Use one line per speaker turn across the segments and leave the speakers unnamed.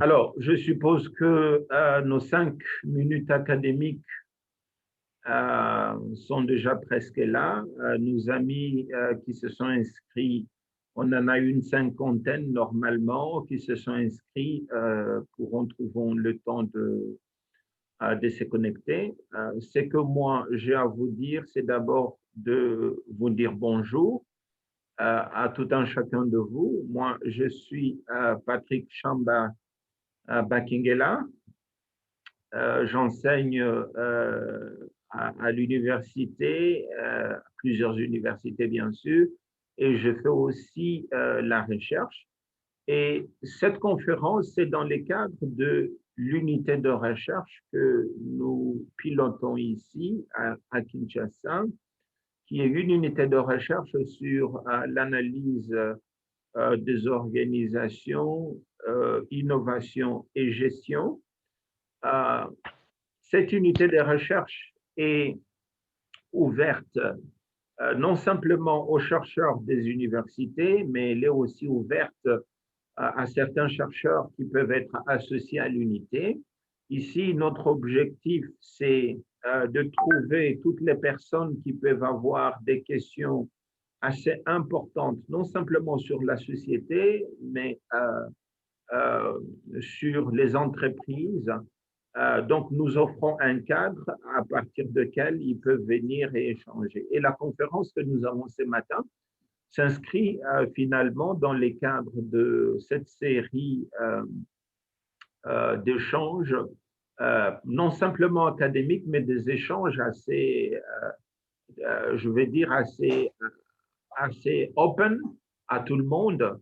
Alors, je suppose que nos 5 minutes académiques sont déjà presque là. Nos amis qui se sont inscrits, on en a une cinquantaine normalement, qui se sont inscrits, pourront trouver le temps de se connecter. Ce que moi, j'ai à vous dire, c'est d'abord de vous dire bonjour à tout un chacun de vous. Moi, je suis Patrick Chamba Bakingela. J'enseigne à l'université, plusieurs universités bien sûr, et je fais aussi la recherche. Et cette conférence, c'est dans le cadre de l'unité de recherche que nous pilotons ici à Kinshasa, qui est une unité de recherche sur l'analyse des organisations, innovation et gestion. Cette unité de recherche est ouverte non simplement aux chercheurs des universités, mais elle est aussi ouverte à certains chercheurs qui peuvent être associés à l'unité. Ici, notre objectif, c'est de trouver toutes les personnes qui peuvent avoir des questions assez importantes, non simplement sur la société, mais sur les entreprises. Donc, nous offrons un cadre à partir duquel ils peuvent venir et échanger. Et la conférence que nous avons ce matin s'inscrit finalement dans les cadres de cette série d'échanges, non simplement académiques, mais des échanges assez, je vais dire, assez open à tout le monde,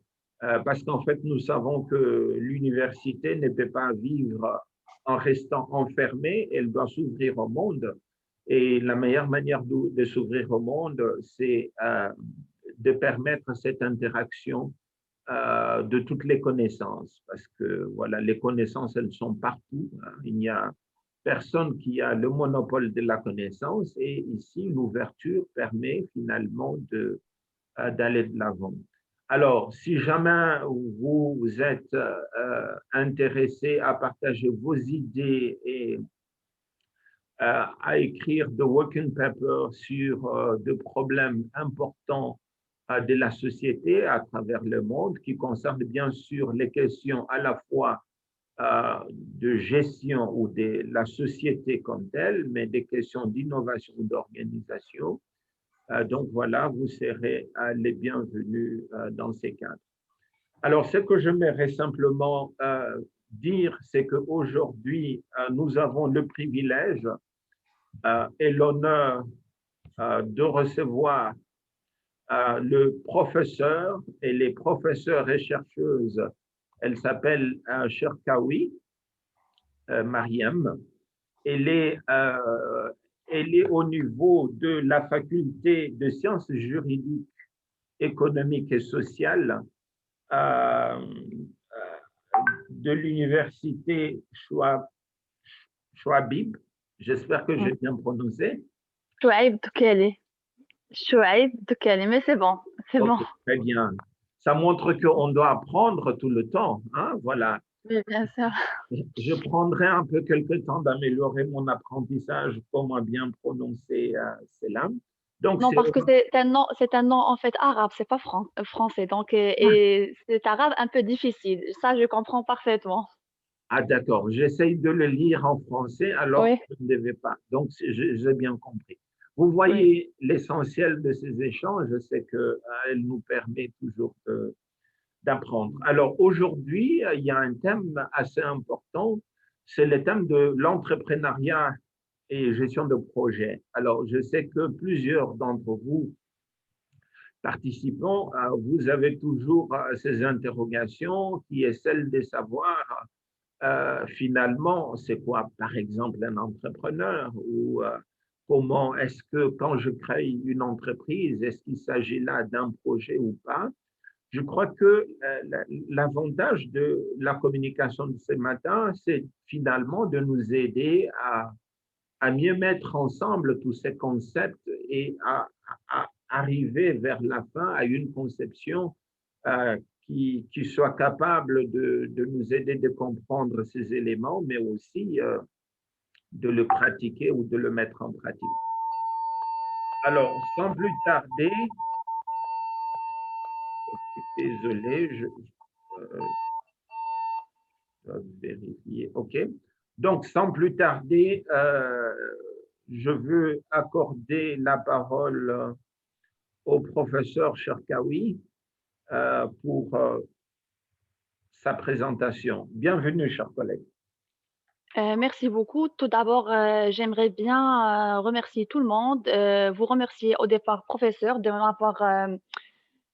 parce qu'en fait, nous savons que l'université ne peut pas vivre en restant enfermée, elle doit s'ouvrir au monde. Et la meilleure manière de s'ouvrir au monde, c'est de permettre cette interaction de toutes les connaissances, parce que voilà, les connaissances, elles sont partout. Il n'y a personne qui a le monopole de la connaissance, et ici, l'ouverture permet finalement d'aller de l'avant. Alors, si jamais vous êtes intéressé à partager vos idées et à écrire de working paper sur des problèmes importants de la société à travers le monde, qui concernent bien sûr les questions à la fois de gestion ou de la société comme telle, mais des questions d'innovation ou d'organisation. Donc voilà, vous serez les bienvenus dans ces cadres. Alors, ce que j'aimerais simplement dire, c'est qu'aujourd'hui, nous avons le privilège et l'honneur de recevoir le professeur et les professeurs et chercheuses. Elle s'appelle Cherkaoui Mariam. Elle est au niveau de la faculté de sciences juridiques, économiques et sociales de l'université Chouabib. J'espère que j'ai bien prononcé.
Chouaib Doukali. Chouaib Doukali, mais c'est bon, c'est bon.
Okay, très bien. Ça montre qu'on doit apprendre tout le temps. Hein? Voilà.
Oui, bien sûr.
Je prendrai un peu quelques temps d'améliorer mon apprentissage, comment bien prononcer ces langues. Donc,
Non, parce que c'est un nom en fait arabe, c'est pas français. Donc, et c'est arabe un peu difficile. Ça, je comprends parfaitement.
Ah, d'accord. J'essaye de le lire en français alors
Oui,
que je ne devais pas. Donc, j'ai bien compris. Vous
oui.
voyez, l'essentiel de ces échanges, c'est qu'elle nous permet toujours d'apprendre. Alors, aujourd'hui, il y a un thème assez important, c'est le thème de l'entrepreneuriat et gestion de projet. Alors, je sais que plusieurs d'entre vous, participants, vous avez toujours ces interrogations qui est celle de savoir finalement, c'est quoi, par exemple, un entrepreneur ou comment est-ce que quand je crée une entreprise, est-ce qu'il s'agit là d'un projet ou pas? Je crois que l'avantage de la communication de ce matin, c'est finalement de nous aider à mieux mettre ensemble tous ces concepts et à arriver vers la fin à une conception qui soit capable de nous aider de comprendre ces éléments, mais aussi de le pratiquer ou de le mettre en pratique. Alors, sans plus tarder, désolé, dois vérifier. OK. Donc, sans plus tarder, je veux accorder la parole au professeur Cherkaoui pour sa présentation. Bienvenue, chers collègues.
Merci beaucoup. Tout d'abord, j'aimerais bien, remercier tout le monde, vous remercier au départ, professeur, de m'avoir,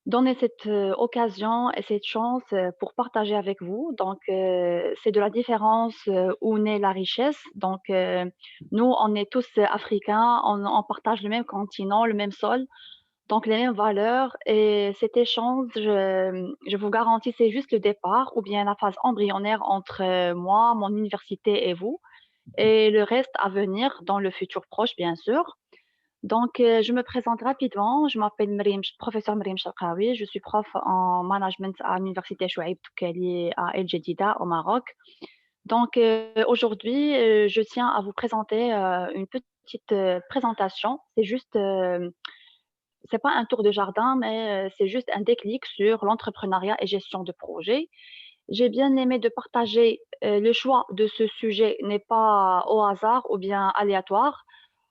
donné cette, occasion et cette chance, pour partager avec vous. Donc, c'est de la différence, où naît la richesse. Donc, nous, on est tous, africains, on partage le même continent, le même sol. Donc les mêmes valeurs et cet échange, je vous garantis, c'est juste le départ ou bien la phase embryonnaire entre, moi, mon université et vous et le reste à venir dans le futur proche, bien sûr. Donc, je me présente rapidement. Je m'appelle professeur Mriem Cherkaoui. Je suis prof en management à l'université Chouaib Toukali à El Jadida au Maroc. Donc, aujourd'hui, je tiens à vous présenter, une petite, présentation. C'est juste, c'est pas un tour de jardin, mais c'est juste un déclic sur l'entrepreneuriat et gestion de projet. J'ai bien aimé de partager, le choix de ce sujet n'est pas au hasard ou bien aléatoire.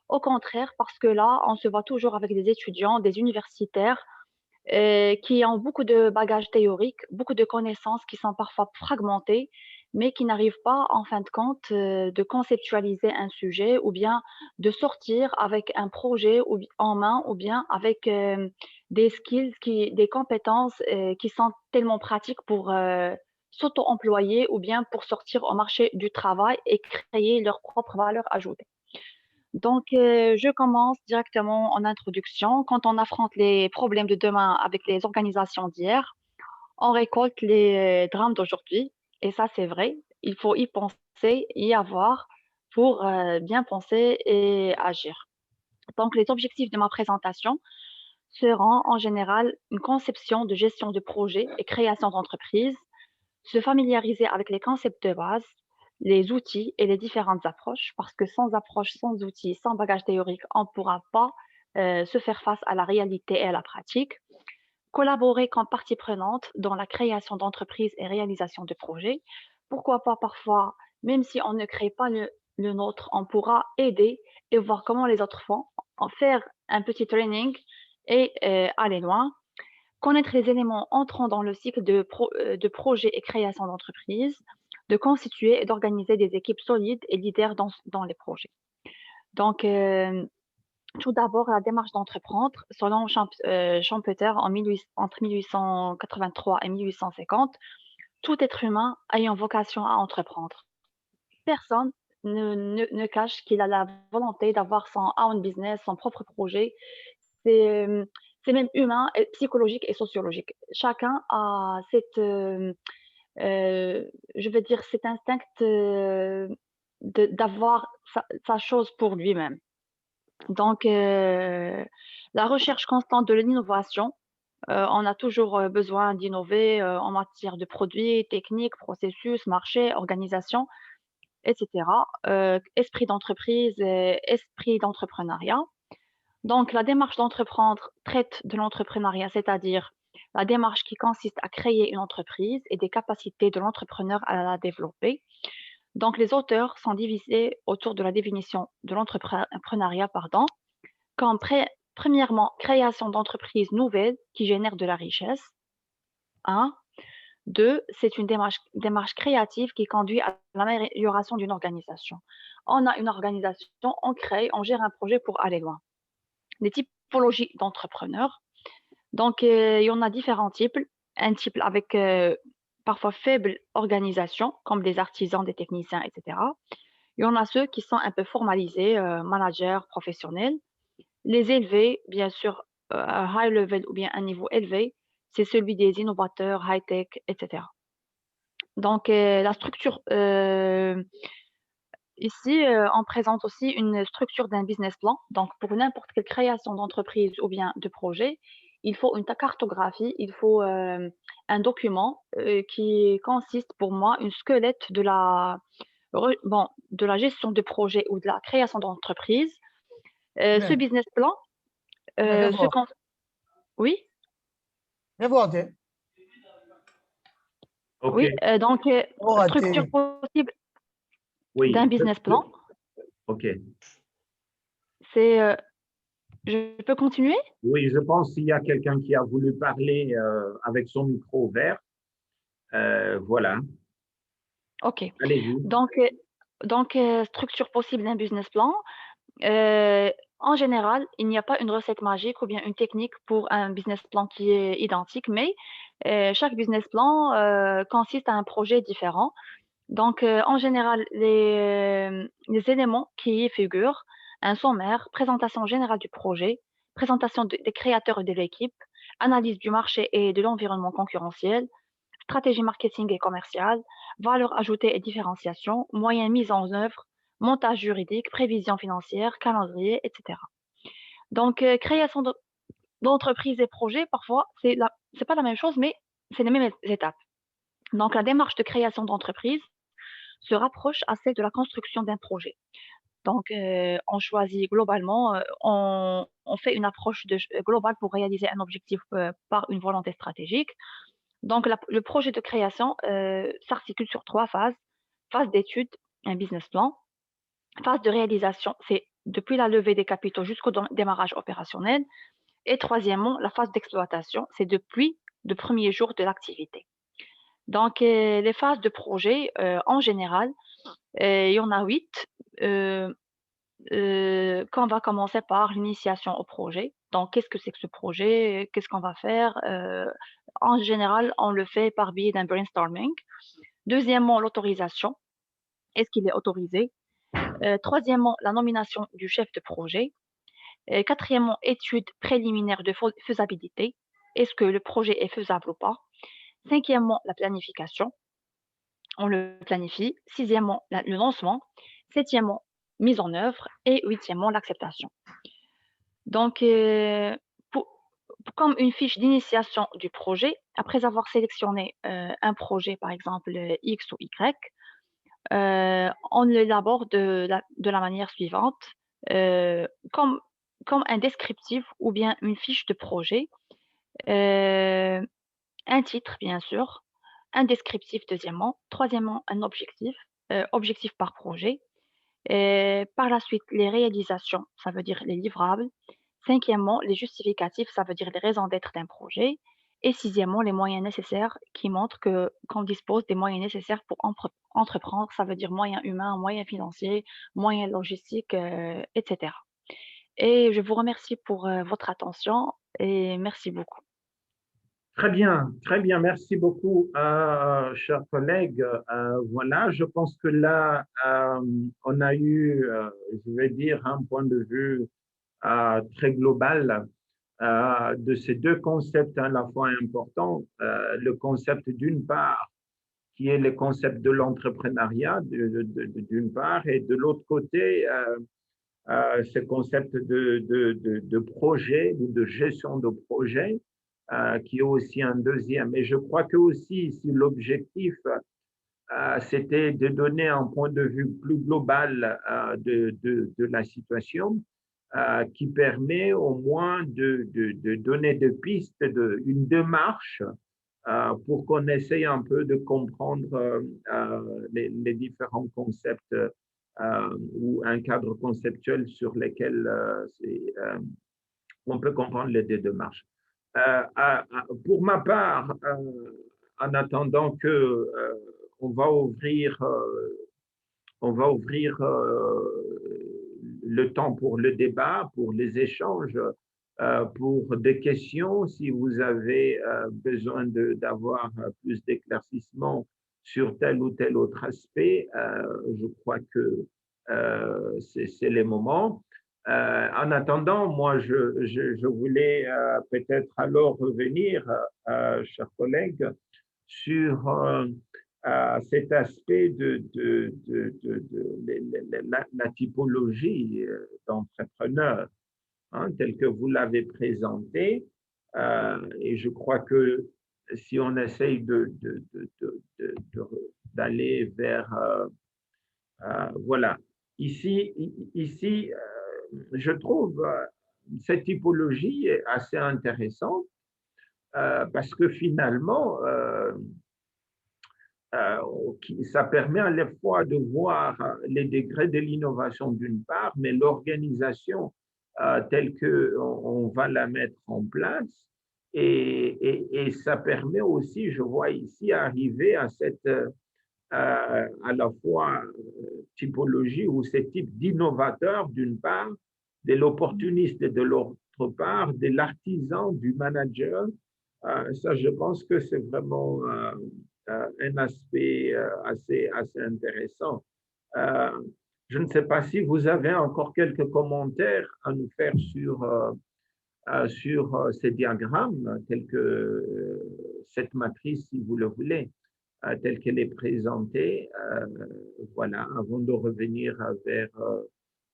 Au contraire, parce que là, on se voit toujours avec des étudiants, des universitaires, qui ont beaucoup de bagages théoriques, beaucoup de connaissances qui sont parfois fragmentées, mais qui n'arrivent pas, en fin de compte, de conceptualiser un sujet ou bien de sortir avec un projet en main ou bien avec des skills, des compétences qui sont tellement pratiques pour s'auto-employer ou bien pour sortir au marché du travail et créer leur propre valeur ajoutée. Donc, je commence directement en introduction. Quand on affronte les problèmes de demain avec les organisations d'hier, on récolte les drames d'aujourd'hui. Et ça, c'est vrai. Il faut y penser, y avoir pour bien penser et agir. Donc, les objectifs de ma présentation seront en général une conception de gestion de projet et création d'entreprise, se familiariser avec les concepts de base, les outils et les différentes approches, parce que sans approche, sans outils, sans bagage théorique, on ne pourra pas se faire face à la réalité et à la pratique. Collaborer comme partie prenante dans la création d'entreprises et réalisation de projets. Pourquoi pas parfois, même si on ne crée pas le nôtre, on pourra aider et voir comment les autres font, en faire un petit training et aller loin. Connaître les éléments entrant dans le cycle de projet et création d'entreprise, de constituer et d'organiser des équipes solides et leaders dans les projets. Donc, tout d'abord, la démarche d'entreprendre, selon Schumpeter, entre 1883 et 1850, tout être humain ayant vocation à entreprendre. Personne ne cache qu'il a la volonté d'avoir son own business, son propre projet. C'est c'est même humain, et psychologique et sociologique. Chacun a je veux dire, cet instinct d'avoir sa chose pour lui-même. Donc, la recherche constante de l'innovation, on a toujours besoin d'innover en matière de produits, techniques, processus, marché, organisation, etc. Esprit d'entreprise, et esprit d'entrepreneuriat. Donc, la démarche d'entreprendre traite de l'entrepreneuriat, c'est-à-dire la démarche qui consiste à créer une entreprise et des capacités de l'entrepreneur à la développer. Donc, les auteurs sont divisés autour de la définition de l'entrepreneuriat, pardon, comme premièrement, création d'entreprises nouvelles qui génèrent de la richesse. Un. Deux, c'est une démarche créative qui conduit à l'amélioration d'une organisation. On a une organisation, on crée, on gère un projet pour aller loin. Les typologies d'entrepreneurs. Donc, il y en a différents types. Un type avec parfois faible organisation, comme des artisans, des techniciens, etc. Il y en a ceux qui sont un peu formalisés, managers, professionnels. Les élevés, bien sûr, à high level ou bien un niveau élevé, c'est celui des innovateurs, high-tech, etc. Donc, la structure, ici, on présente aussi une structure d'un business plan. Donc, pour n'importe quelle création d'entreprise ou bien de projet, il faut une cartographie, il faut, un document, qui consiste pour moi, une squelette de la gestion de projet ou de la création d'entreprise. Ce
Evet.
business plan,
Ne
se
bu?
cons oui?
Ne bu adı?
OK,
Oui, donc
O
structure
adı.
possible d'un
oui,
business plan,
OK.
c'est, je peux continuer?
Oui, je pense qu'il y a quelqu'un qui a voulu parler avec son micro ouvert. Voilà,
OK.
allez-y.
Donc structure possible d'un business plan, heu, en général, il n'y a pas une recette magique ou bien une technique pour un business plan qui est identique, mais chaque business plan, consiste à un projet différent. Donc en général, les éléments qui y figurent, un sommaire, présentation générale du projet, présentation des créateurs et de l'équipe, analyse du marché et de l'environnement concurrentiel, stratégie marketing et commerciale, valeur ajoutée et différenciation, moyens mis en œuvre, montage juridique, prévision financière, calendrier, etc. Donc, création d'entreprise et projet, parfois, c'est pas la même chose, mais c'est les mêmes étapes. Donc, la démarche de création d'entreprise se rapproche à celle de la construction d'un projet. Donc, on choisit globalement, on fait une approche globale pour réaliser un objectif par une volonté stratégique. Donc le projet de création, s'articule sur 3 phases. Phase d'étude, un business plan. Phase de réalisation, c'est depuis la levée des capitaux jusqu'au démarrage opérationnel. Et troisièmement, la phase d'exploitation, c'est depuis le premier jour de l'activité. Donc les phases de projet, en général, il y en a 8. Heu Qu'on va commencer par l'initiation au projet. Donc qu'est-ce que c'est que ce projet? Qu'est-ce qu'on va faire? En général, on le fait par biais d'un brainstorming. Deuxièmement, l'autorisation. Est-ce qu'il est autorisé? Troisièmement, la nomination du chef de projet. Quatrièmement, étude préliminaire de faisabilité. Est-ce que le projet est faisable ou pas? Cinquièmement, la planification. On le planifie. Sixièmement, le lancement. Septièmement, mise en œuvre. Et huitièmement, l'acceptation. Donc, pou comme une fiche d'initiation du projet, après avoir sélectionné, un projet, par exemple, X ou Y, on l'élabore de la manière suivante, comme un descriptif ou bien une fiche de projet, heu, un titre bien sûr, un descriptif deuxièmement, troisièmement un objectif, objectif par projet, par la suite les réalisations, ça veut dire les livrables. Cinquièmement, les justificatifs, ça veut dire les raisons d'être d'un projet. Et sixièmement, les moyens nécessaires qui montrent qu'on dispose des moyens nécessaires pour entreprendre, ça veut dire moyens humains, moyens financiers, moyens logistiques, etc. Et je vous remercie pour votre attention et merci beaucoup.
Très bien, merci beaucoup, chers collègues. Voilà, je pense que là, on a eu, je vais dire, un point de vue très global de ces deux concepts à la fois importants. Le concept d'une part, qui est le concept de l'entrepreneuriat d'une part, et de l'autre côté, ce concept de projet ou de gestion de projet, qui est aussi un deuxième. Et je crois que aussi, si l'objectif, c'était de donner un point de vue plus global de la situation, qui permet au moins de donner des pistes, une démarche pour qu'on essaye un peu de comprendre les différents concepts ou un cadre conceptuel sur lesquels on peut comprendre les deux démarches. Pour ma part, en attendant que on va ouvrir, le temps pour le débat, pour les échanges, pour des questions, si vous avez besoin d'avoir plus d'éclaircissements sur tel ou tel autre aspect, je crois que c'est les moments. En attendant, moi, je voulais peut-être alors revenir, chers collègues, sur cet aspect de la typologie d'entrepreneur, hein, tel que vous l'avez présenté. Et je crois que si on essaye d'aller vers, voilà, ici, je trouve cette typologie est assez intéressante parce que finalement, ça permet à la fois de voir les degrés de l'innovation d'une part, mais l'organisation telle qu'on va la mettre en place. Et ça permet aussi, je vois ici, arriver à cette à la fois typologie ou ce type d'innovateur d'une part, de l'opportuniste de l'autre part, de l'artisan, du manager. Ça, je pense que c'est vraiment un aspect assez intéressant. Je ne sais pas si vous avez encore quelques commentaires à nous faire sur ces diagrammes, tels que cette matrice, si vous le voulez, telle qu'elle est présentée, voilà, avant de revenir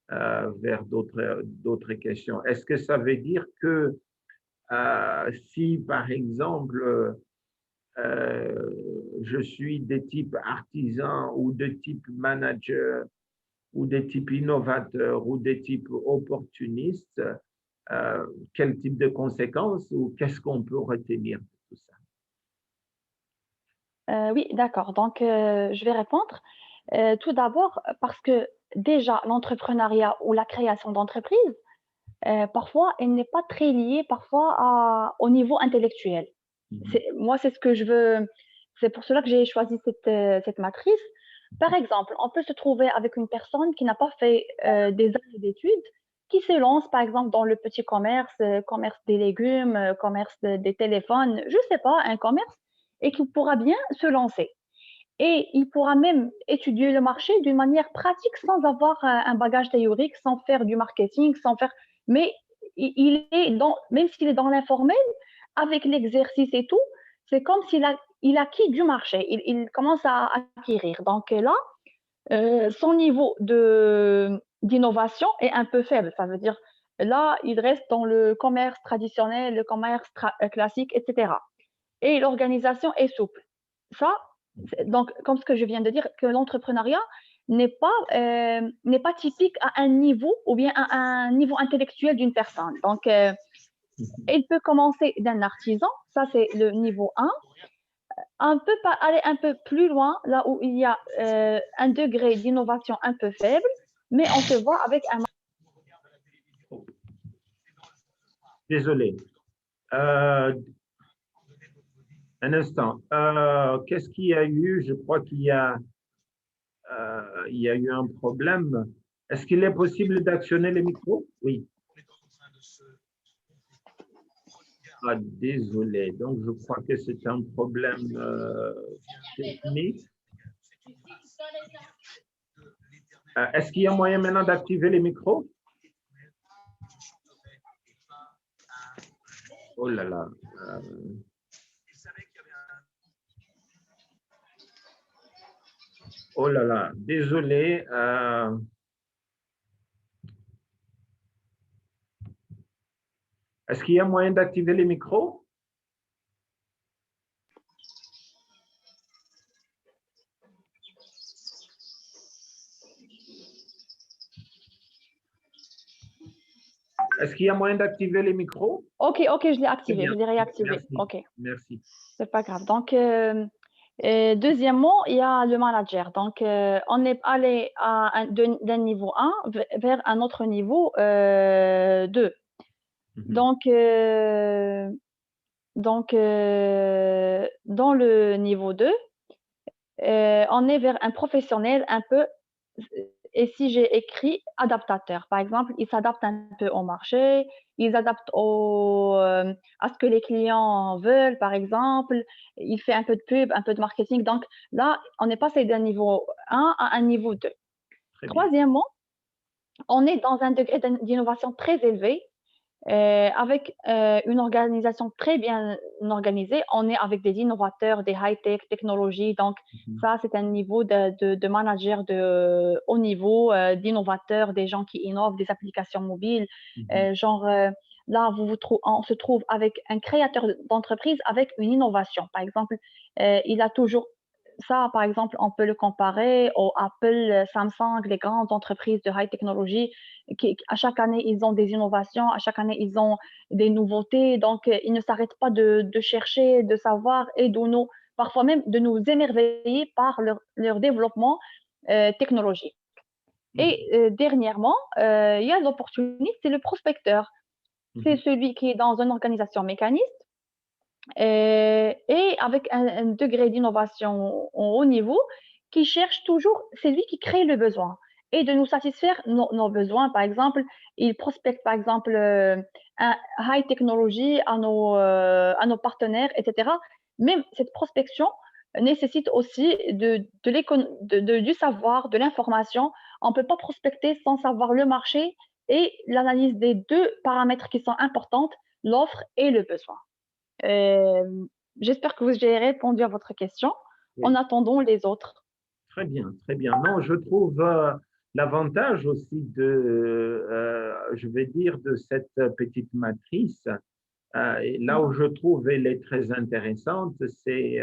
vers d'autres questions. Est-ce que ça veut dire que si, par exemple, je suis de type artisan ou de type manager ou de type innovateur ou de type opportuniste, quel type de conséquences ou qu'est-ce qu'on peut retenir de tout ça?
Oui, d'accord. Donc, je vais répondre. Tout d'abord, parce que déjà, l'entrepreneuriat ou la création d'entreprise, parfois, elle n'est pas très liée parfois au niveau intellectuel. Moi, c'est ce que je veux. C'est pour cela que j'ai choisi cette matrice. Par exemple, on peut se trouver avec une personne qui n'a pas fait des années d'études, qui se lance, par exemple, dans le petit commerce, commerce des légumes, commerce des téléphones, je ne sais pas, un commerce, et qui pourra bien se lancer. Et il pourra même étudier le marché d'une manière pratique sans avoir un bagage théorique, sans faire du marketing, sans faire. Mais il est même s'il est dans l'informel, avec l'exercice et tout, c'est comme il acquis du marché. Il commence à acquérir. Donc là, son niveau d'innovation est un peu faible. Ça veut dire, là, il reste dans le commerce traditionnel, le commerce classique, etc. Et l'organisation est souple. Ça, donc, comme ce que je viens de dire, que l'entrepreneuriat n'est pas typique à un niveau ou bien à un niveau intellectuel d'une personne. Donc, il peut commencer d'un artisan, ça c'est le niveau 1. On peut pas aller un peu plus loin, là où il y a un degré d'innovation un peu faible, mais on se voit avec un.
Désolé. Un instant. Qu'est-ce qu'il y a eu? Je crois qu'il y a eu un problème. Est-ce qu'il est possible d'actionner les micros? Oui. Ah, désolé. Donc, je crois que c'est un problème technique. Est-ce qu'il y a moyen maintenant d'activer les micros? Oh là là. Oh là là. Désolé. Est-ce qu'il y a moyen d'activer les micros? Est-ce qu'il y a moyen d'activer les micros?
Ok, je l'ai activé, je l'ai réactivé.
Merci.
Ok.
Merci.
C'est pas grave. Donc, deuxièmement, il y a le manager. Donc, on est allé d'un niveau 1 vers un autre niveau 2. Donc, dans le niveau 2, on est vers un professionnel un peu, et si j'ai écrit adaptateur, par exemple, il s'adapte un peu au marché, il s'adapte à ce que les clients veulent, par exemple, il fait un peu de pub, un peu de marketing. Donc là, on est passé d'un niveau 1 à un niveau 2. Troisièmement, on est dans un degré d'innovation très élevé avec une organisation très bien organisée. On est avec des innovateurs, des high-tech technologies. Donc, ça, c'est un niveau de manager de haut niveau, d'innovateurs, des gens qui innovent, des applications mobiles, genre là, on se trouve avec un créateur d'entreprise avec une innovation. Par exemple, il a toujours ça, par exemple, on peut le comparer au Apple, Samsung, les grandes entreprises de high technology qui, à chaque année, ils ont des innovations, à chaque année, ils ont des nouveautés. Donc, ils ne s'arrêtent pas de chercher, de savoir et parfois même de nous émerveiller par leur développement technologique. Et dernièrement, il y a l'opportuniste, c'est le prospecteur. C'est celui qui est dans une organisation mécaniste et avec un degré d'innovation au haut niveau, qui cherche toujours, c'est lui qui crée le besoin et de nous satisfaire nos besoins. Par exemple, il prospecte, par exemple, un high technology à nos partenaires, etc. Même cette prospection nécessite aussi du savoir, de l'information. On ne peut pas prospecter sans savoir le marché et l'analyse des deux paramètres qui sont importants, l'offre et le besoin. J'espère que j'ai répondu à votre question. En
Oui.
attendant les autres.
Très bien, très bien. Non, je trouve l'avantage aussi je vais dire, de cette petite matrice. Et là où je trouve elle est très intéressante, c'est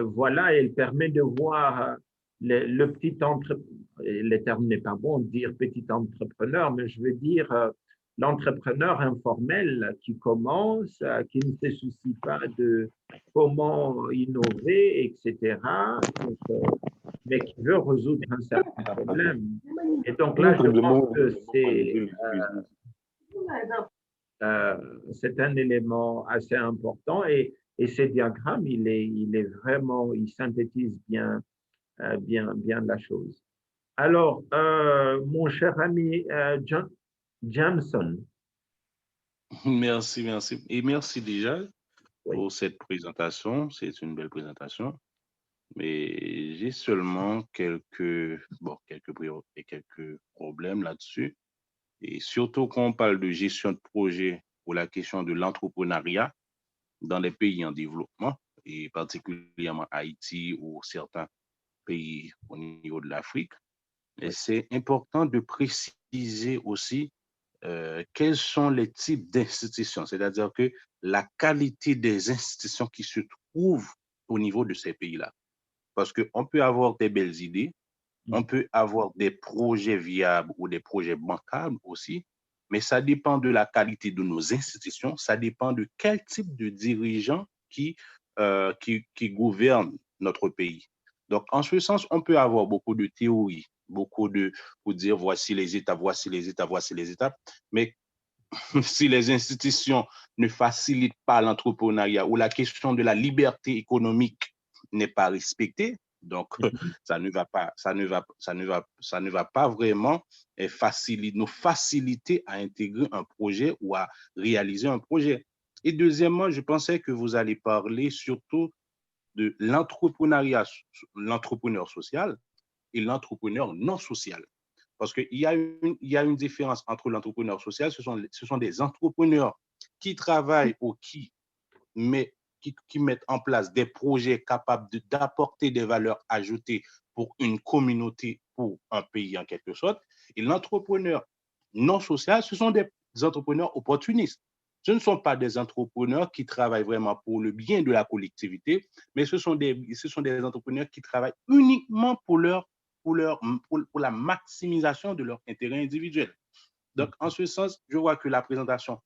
voilà, elle permet de voir le petit entrepreneur. Le terme n'est pas bon de dire petit entrepreneur, mais je veux dire l'entrepreneur informel qui commence, qui ne se soucie pas de comment innover, etc. Donc, mais qui veut résoudre un certain problème. Et donc là, je pense que c'est un élément assez important et ce diagramme, il est vraiment, il synthétise bien la chose. Alors, mon cher ami Jameson,
Merci, merci. Et merci déjà
oui,
pour cette présentation. C'est une belle présentation. Mais j'ai seulement quelques problèmes là-dessus. Et surtout quand on parle de gestion de projet pour la question de l'entrepreneuriat dans les pays en développement, et particulièrement Haïti ou certains pays au niveau de l'Afrique. Et
oui.
c'est important de préciser aussi quels sont les types d'institutions, c'est-à-dire que la qualité des institutions qui se trouvent au niveau de ces pays-là. Parce qu'on peut avoir des belles idées, on peut avoir des projets viables ou des projets bancables aussi, mais ça dépend de la qualité de nos institutions, ça dépend de quel type de dirigeants qui gouvernent notre pays. Donc, en ce sens, on peut avoir beaucoup de théories, pour dire voici les étapes, voici les étapes, voici les étapes, mais si les institutions ne facilitent pas l'entrepreneuriat ou la question de la liberté économique n'est pas respectée, donc ça ne va pas vraiment nous faciliter à intégrer un projet ou à réaliser un projet. Et deuxièmement, je pensais que vous allez parler surtout de l'entrepreneur social et l'entrepreneur non social. Parce qu'il y a une différence entre l'entrepreneur social, ce sont des entrepreneurs qui travaillent ou qui mettent en place des projets capables d'apporter des valeurs ajoutées pour une communauté, pour un pays en quelque sorte. Et l'entrepreneur non social, ce sont des entrepreneurs opportunistes. Ce ne sont pas des entrepreneurs qui travaillent vraiment pour le bien de la collectivité, mais ce sont des entrepreneurs qui travaillent uniquement pour la maximisation de leur intérêt individuel. Donc, en ce sens, je vois que la présentation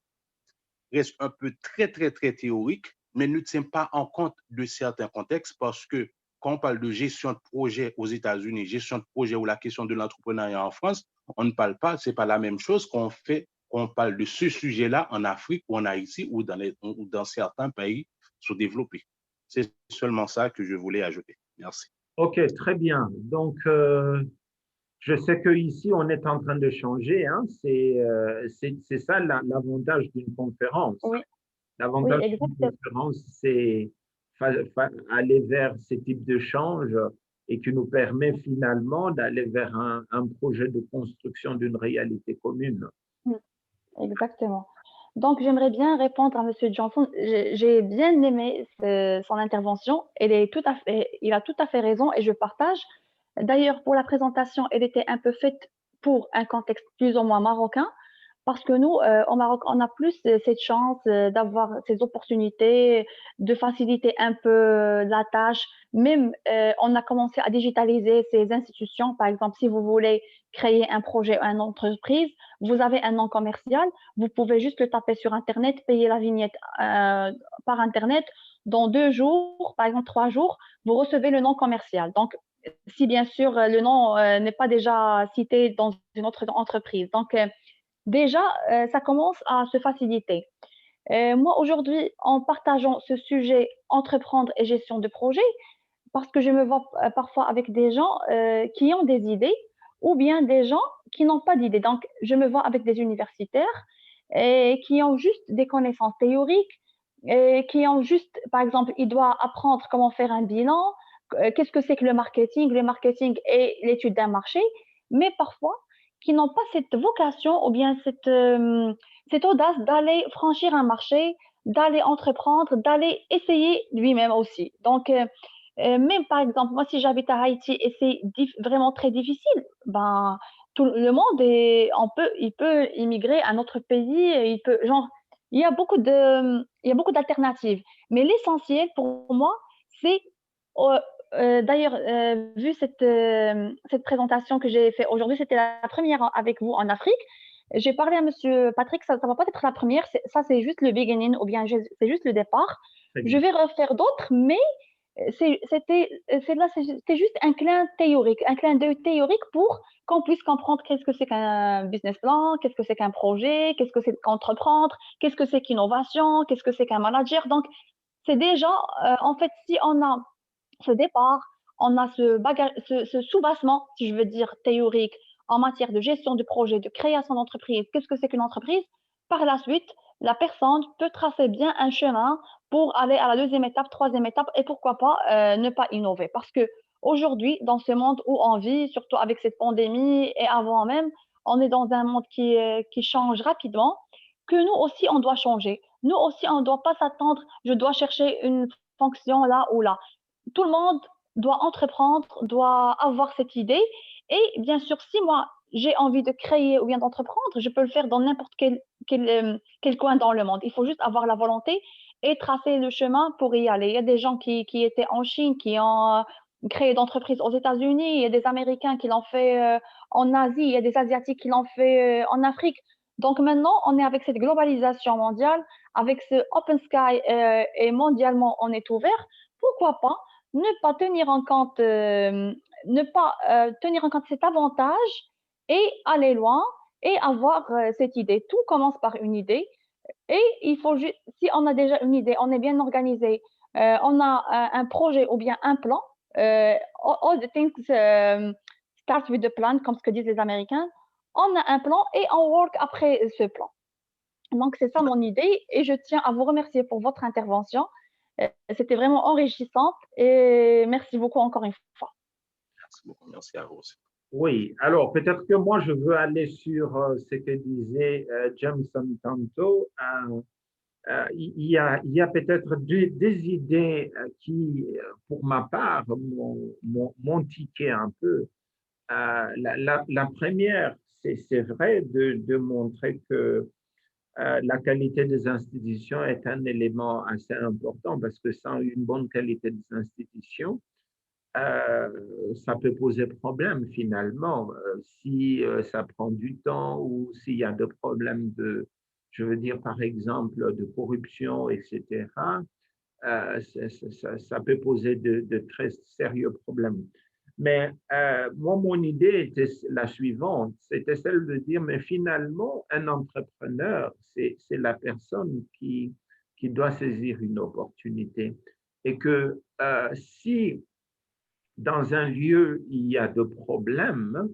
reste un peu très, très, très théorique, mais ne tient pas en compte de certains contextes parce que quand on parle de gestion de projet aux États-Unis, gestion de projet ou la question de l'entrepreneuriat en France, on ne parle pas, c'est pas la même chose qu'on parle de ce sujet-là en Afrique ou en Haïti ou dans certains pays sous-développés. C'est seulement ça que je voulais ajouter. Merci.
OK, très bien. Donc, je sais qu'ici, on est en train de changer. Hein. C'est ça l'avantage d'une conférence.
Oui, oui,
L'avantage d'une
exactement.
conférence, c'est aller vers ce type d'échange et qui nous permet finalement d'aller vers un projet de construction d'une réalité commune.
Exactement. Donc, j'aimerais bien répondre à Monsieur Johnson. J'ai bien aimé son intervention. Il a tout à fait raison et je partage. D'ailleurs, pour la présentation, elle était un peu faite pour un contexte plus ou moins marocain Parce que nous, au Maroc, on a plus cette chance d'avoir ces opportunités, de faciliter un peu la tâche. Même, on a commencé à digitaliser ces institutions. Par exemple, si vous voulez créer un projet ou une entreprise, vous avez un nom commercial, vous pouvez juste le taper sur Internet, payer la vignette par Internet. Dans 2 jours, par exemple 3 jours, vous recevez le nom commercial. Donc, si bien sûr le nom n'est pas déjà cité dans une autre entreprise. Donc, déjà, ça commence à se faciliter. Moi, aujourd'hui, en partageant ce sujet entreprendre et gestion de projet, parce que je me vois parfois avec des gens qui ont des idées ou bien des gens qui n'ont pas d'idées. Donc, je me vois avec des universitaires et qui ont juste des connaissances théoriques et qui ont juste, par exemple, ils doivent apprendre comment faire un bilan, qu'est-ce que c'est que le marketing et l'étude d'un marché, mais parfois qui n'ont pas cette vocation ou bien cette audace d'aller franchir un marché, d'aller entreprendre, d'aller essayer lui-même aussi. Donc, même par exemple, moi, si j'habite à Haïti et c'est vraiment très difficile, ben, tout le monde il peut immigrer à notre pays, il peut, genre, il y a beaucoup d'alternatives. Mais l'essentiel pour moi, c'est, d'ailleurs, vu cette présentation que j'ai faite aujourd'hui, c'était la première avec vous en Afrique. J'ai parlé à Monsieur Patrick, ça va pas être la première, ça c'est juste le beginning ou bien c'est juste le départ.
Très
Je
bien.
vais refaire d'autres, mais c'était juste un clin d'œil théorique pour qu'on puisse comprendre qu'est-ce que c'est qu'un business plan, qu'est-ce que c'est qu'un projet, qu'est-ce que c'est qu'entreprendre, qu'est-ce que c'est qu'innovation, qu'est-ce que c'est qu'un manager. Donc, c'est déjà, en fait, si on a ce départ, on a ce soubassement, si je veux dire, théorique en matière de gestion de projet, de création d'entreprise. Qu'est-ce que c'est qu'une entreprise? Par la suite, la personne peut tracer bien un chemin pour aller à la deuxième étape, troisième étape et pourquoi pas ne pas innover. Parce que aujourd'hui, dans ce monde où on vit, surtout avec cette pandémie et avant même, on est dans un monde qui change rapidement, que nous aussi, on doit changer. Nous aussi, on ne doit pas s'attendre, je dois chercher une fonction là ou là. Tout le monde doit entreprendre, doit avoir cette idée. Et bien sûr, si moi, j'ai envie de créer ou bien d'entreprendre, je peux le faire dans n'importe quel coin dans le monde. Il faut juste avoir la volonté et tracer le chemin pour y aller. Il y a des gens qui étaient en Chine, qui ont créé d'entreprises aux États-Unis, il y a des Américains qui l'ont fait en Asie, il y a des Asiatiques qui l'ont fait en Afrique. Donc maintenant, on est avec cette globalisation mondiale, avec ce open sky et mondialement on est ouvert. Pourquoi pas ne pas tenir en compte, ne pas tenir en compte cet avantage et aller loin et avoir cette idée. Tout commence par une idée et il faut juste, si on a déjà une idée, on est bien organisé, on a un projet ou bien un plan. All the things start with the plan, comme ce que disent les Américains. On a un plan et on work après ce plan. Donc, c'est ça mon idée et je tiens à vous remercier pour votre intervention. C'était vraiment enrichissant et merci beaucoup encore une fois.
Merci beaucoup. Merci à vous aussi.
Oui, alors peut-être que moi je veux aller sur ce que disait Jameson tantôt. Il y a peut-être des idées qui, pour ma part, m'ont tiqué un peu. La première, c'est vrai de montrer que la qualité des institutions est un élément assez important parce que sans une bonne qualité des institutions, ça peut poser problème finalement si ça prend du temps ou s'il y a des problèmes de, je veux dire par exemple, de corruption, etc. Ça peut poser de très sérieux problèmes. Mais moi, mon idée était la suivante, c'était celle de dire, mais finalement, un entrepreneur, c'est la personne qui doit saisir une opportunité. Et que si dans un lieu, il y a de problèmes,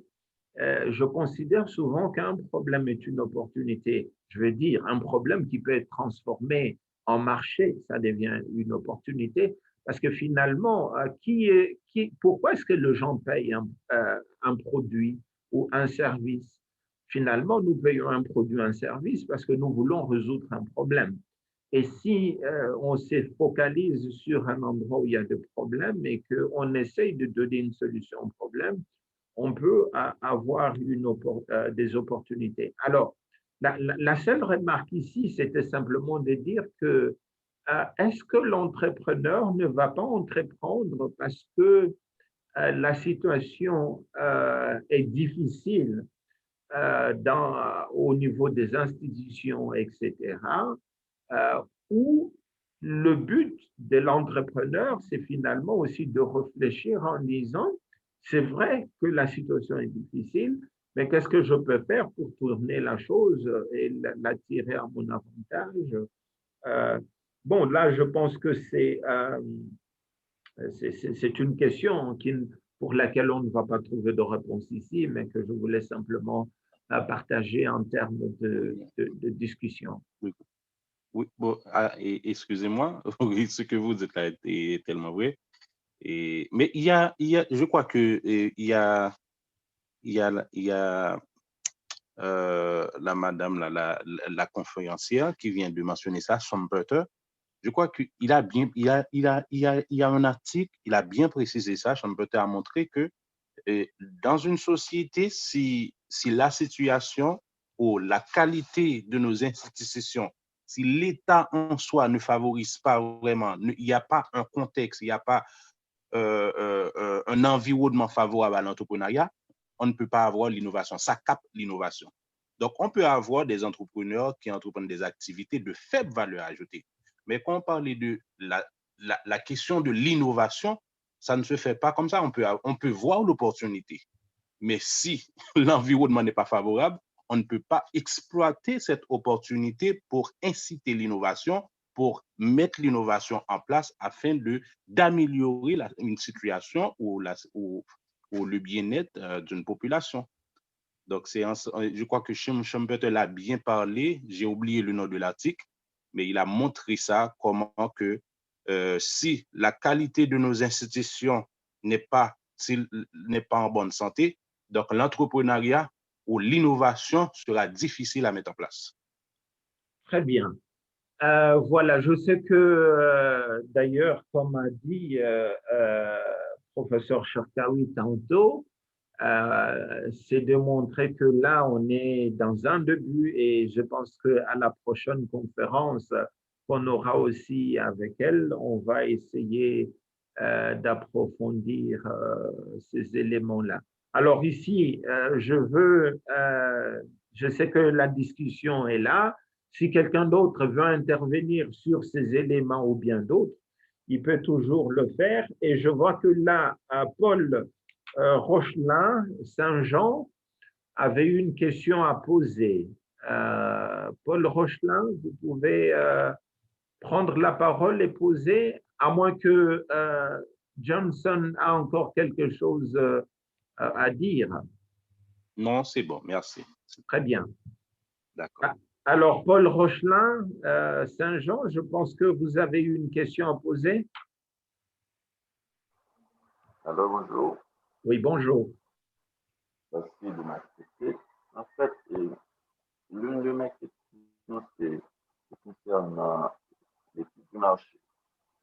je considère souvent qu'un problème est une opportunité. Je veux dire, un problème qui peut être transformé en marché, ça devient une opportunité. Parce que finalement, pourquoi est-ce que les gens payent un produit ou un service? Finalement, nous payons un produit ou un service parce que nous voulons résoudre un problème. Et si on se focalise sur un endroit où il y a des problèmes et qu'on essaye de donner une solution au problème, on peut avoir des opportunités. Alors, la seule remarque ici, c'était simplement de dire que est-ce que l'entrepreneur ne va pas entreprendre parce que la situation est difficile au niveau des institutions, etc., où le but de l'entrepreneur, c'est finalement aussi de réfléchir en disant, c'est vrai que la situation est difficile, mais qu'est-ce que je peux faire pour tourner la chose et la tirer à mon avantage? Euh, bon, là, je pense que c'est une question pour laquelle on ne va pas trouver de réponse ici, mais que je voulais simplement partager en termes de discussion.
Oui, oui, bon, excusez-moi, oui, ce que vous dites là est tellement vrai. Mais je crois que il y a la madame, la conférencière qui vient de mentionner ça, Schumpeter. Je crois qu'il a bien, il y a un article, il a bien précisé ça. Schumpeter a montré que dans une société, si la situation ou la qualité de nos institutions, si l'État en soi ne favorise pas vraiment, il n'y a pas un contexte, il n'y a pas un environnement favorable à l'entrepreneuriat, on ne peut pas avoir l'innovation. Ça capte l'innovation. Donc, on peut avoir des entrepreneurs qui entreprennent des activités de faible valeur ajoutée. Mais quand on parlait de la question de l'innovation, ça ne se fait pas comme ça. On peut voir l'opportunité. Mais si l'environnement n'est pas favorable, on ne peut pas exploiter cette opportunité pour inciter l'innovation, pour mettre l'innovation en place afin d'améliorer une situation ou le bien-être d'une population. Donc, je crois que Schumpeter l'a bien parlé. J'ai oublié le nom de l'article, mais il a montré ça, comment que si la qualité de nos institutions n'est pas en bonne santé, donc l'entrepreneuriat ou l'innovation sera difficile à mettre en place.
Très bien. Voilà, je sais que d'ailleurs, comme a dit professeur Cherkaoui tantôt, c'est de montrer que là, on est dans un début et je pense qu'à la prochaine conférence qu'on aura aussi avec elle, on va essayer d'approfondir ces éléments-là. Alors ici, je sais que la discussion est là. Si quelqu'un d'autre veut intervenir sur ces éléments ou bien d'autres, il peut toujours le faire. Et je vois que là, Paul Rochelin, Saint-Jean, avait une question à poser. Paul Rochelin, vous pouvez prendre la parole et poser, à moins que Johnson a encore quelque chose à dire.
Non, c'est bon, merci.
Très bien.
D'accord.
Alors, Paul Rochelin, Saint-Jean, je pense que vous avez une question à poser.
Alors, bonjour.
Oui, bonjour.
Merci de m'accepter. En fait, l'une de mes questions, c'est concernant l'étude du marché.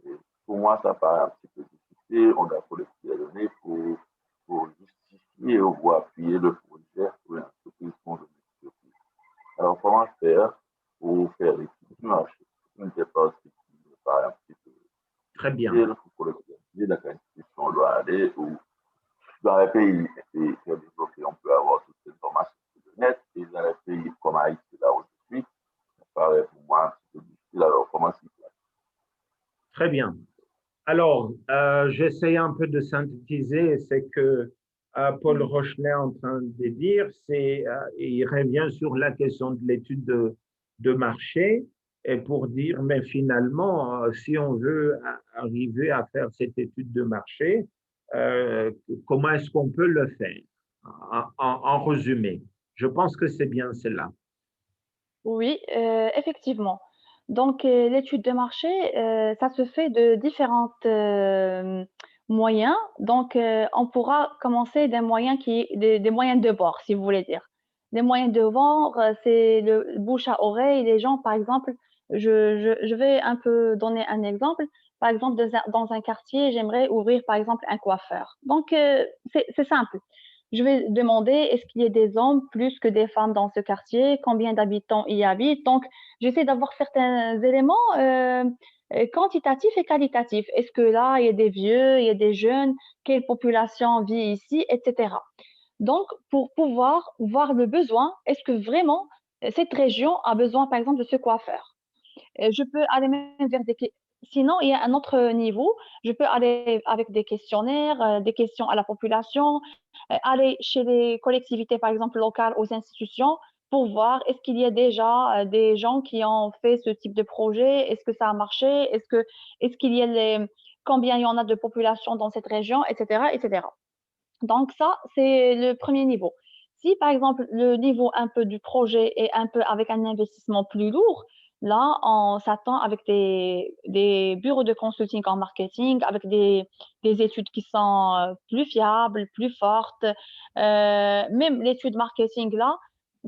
Et pour moi, ça paraît un petit peu difficile. On doit collecter les données pour justifier ou pour appuyer le projet ou l'entreprise qu'on veut mettre. Alors, comment faire pour faire l'étude du marché? Ce n'était pas ce qui me paraît un petit peu
Très bien.
difficile pour collecter les données, dans quelle institution on doit aller ou dans les pays très développés, on peut avoir toutes ces informations sur le net. Et dans les pays comme Haïti, là où je suis, ça paraît pour moi un petit peu difficile. Alors, comment s'y faire?
Très bien. Alors, j'essaie un peu de synthétiser ce que Paul Rochelin est en train de dire. Il revient sur la question de l'étude de marché et pour dire, mais finalement, si on veut arriver à faire cette étude de marché, comment est-ce qu'on peut le faire? En résumé, je pense que c'est bien cela.
Oui, effectivement. Donc, l'étude de marché, ça se fait de différents moyens. Donc, on pourra commencer des moyens de bord, si vous voulez dire. Les moyens de bord, c'est le bouche à oreille. Les gens, par exemple, je vais un peu donner un exemple. Par exemple, dans un quartier, j'aimerais ouvrir, par exemple, un coiffeur. Donc, c'est simple. je vais demander est-ce qu'il y a des hommes plus que des femmes dans ce quartier, combien d'habitants y habitent. Donc, j'essaie d'avoir certains éléments quantitatifs et qualitatifs. Est-ce que là, il y a des vieux, il y a des jeunes, quelle population vit ici, etc. Donc, pour pouvoir voir le besoin, est-ce que vraiment cette région a besoin, par exemple, de ce coiffeur? Je peux aller même vers des... Sinon, il y a un autre niveau. Je peux aller avec des questionnaires, des questions à la population, aller chez les collectivités, par exemple, locales, aux institutions, pour voir est-ce qu'il y a déjà des gens qui ont fait ce type de projet, est-ce que ça a marché, est-ce qu'il y a combien il y en a de population dans cette région, etc., etc. Donc ça, c'est le premier niveau. Si par exemple le niveau un peu du projet est un peu avec un investissement plus lourd, là on s'attend avec des bureaux de consulting en marketing, avec des études qui sont plus fiables, plus fortes. Même l'étude marketing là,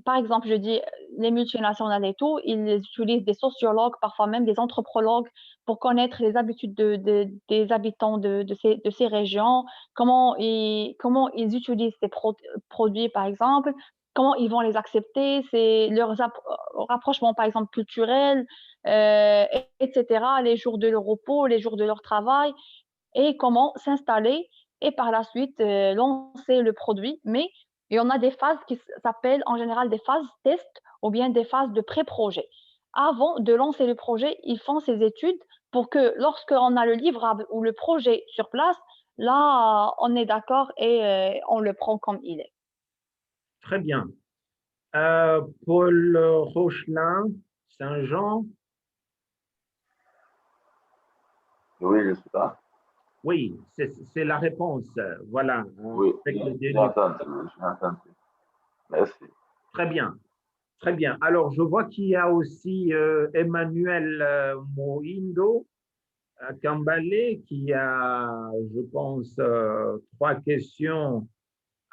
par exemple, je dis les multinationales et tout, ils utilisent des sociologues, parfois même des anthropologues pour connaître les habitudes des habitants de ces régions, comment ils utilisent ces produits, par exemple, comment ils vont les accepter, c'est leurs rapprochements, par exemple, culturels, etc., les jours de leur repos, les jours de leur travail, et comment s'installer et par la suite lancer le produit. Mais il y en a des phases qui s'appellent en général des phases test ou bien des phases de pré-projet. Avant de lancer le projet, ils font ces études pour que lorsqu'on a le livrable ou le projet sur place, là, on est d'accord et on le prend comme il est.
Très bien. Paul Rochelin, Saint-Jean.
Oui, je suis là.
Oui, c'est la réponse. Voilà.
Oui,
Avec le
j'ai
début.
entendu, j'ai entendu. Merci.
Très bien. Très bien. Alors, je vois qu'il y a aussi Emmanuel Moindo Kambale qui a, je pense, trois questions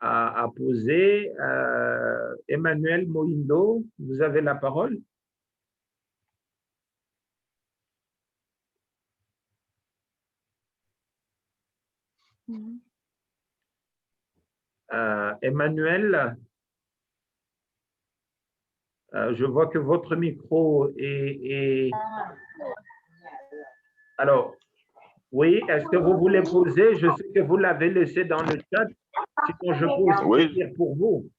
à poser. Emmanuel Moindo, vous avez la parole. Emmanuel, je vois que votre micro est... Alors, oui, est-ce que vous voulez poser? Je sais que vous l'avez laissé dans le chat. Sinon, je peux aussi
Oui.
le dire pour vous.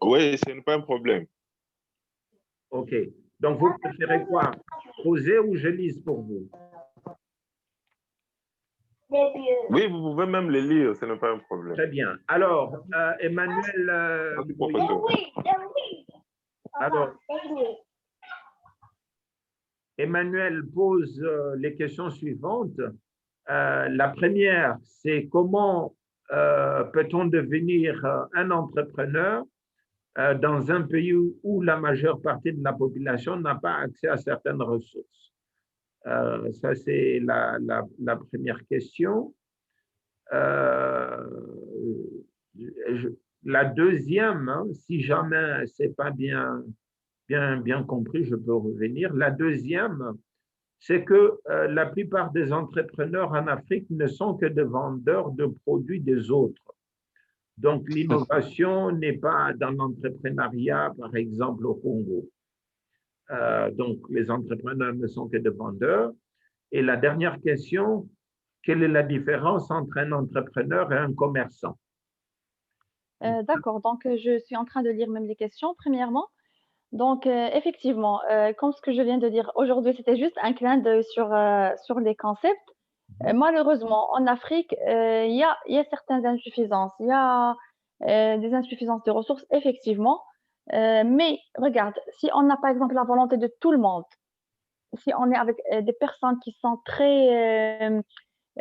Oui, ce n'est pas un problème.
OK. Donc, vous préférez quoi? Poser ou je lise pour vous?
Oui, vous pouvez même les lire, ce n'est pas un problème.
Très bien. Alors, Emmanuel,
Merci, professeur.
alors, Emmanuel pose les questions suivantes. La première, c'est comment peut-on devenir un entrepreneur dans un pays où la majeure partie de la population n'a pas accès à certaines ressources? Ça, c'est la première question. La deuxième, hein, si jamais c'est pas bien compris, je peux revenir. La deuxième, c'est que la plupart des entrepreneurs en Afrique ne sont que des vendeurs de produits des autres. Donc, l'innovation n'est pas dans l'entrepreneuriat, par exemple, au Congo. Donc, les entrepreneurs ne sont que des vendeurs. Et la dernière question, quelle est la différence entre un entrepreneur et un commerçant?
D'accord, donc je suis en train de lire même les questions, premièrement. Donc, effectivement, comme ce que je viens de dire aujourd'hui, c'était juste un clin d'œil sur les concepts. Malheureusement, en Afrique, il y a certaines insuffisances. Il y a des insuffisances de ressources, effectivement. Mais regarde, si on a par exemple la volonté de tout le monde, si on est avec des personnes qui sont très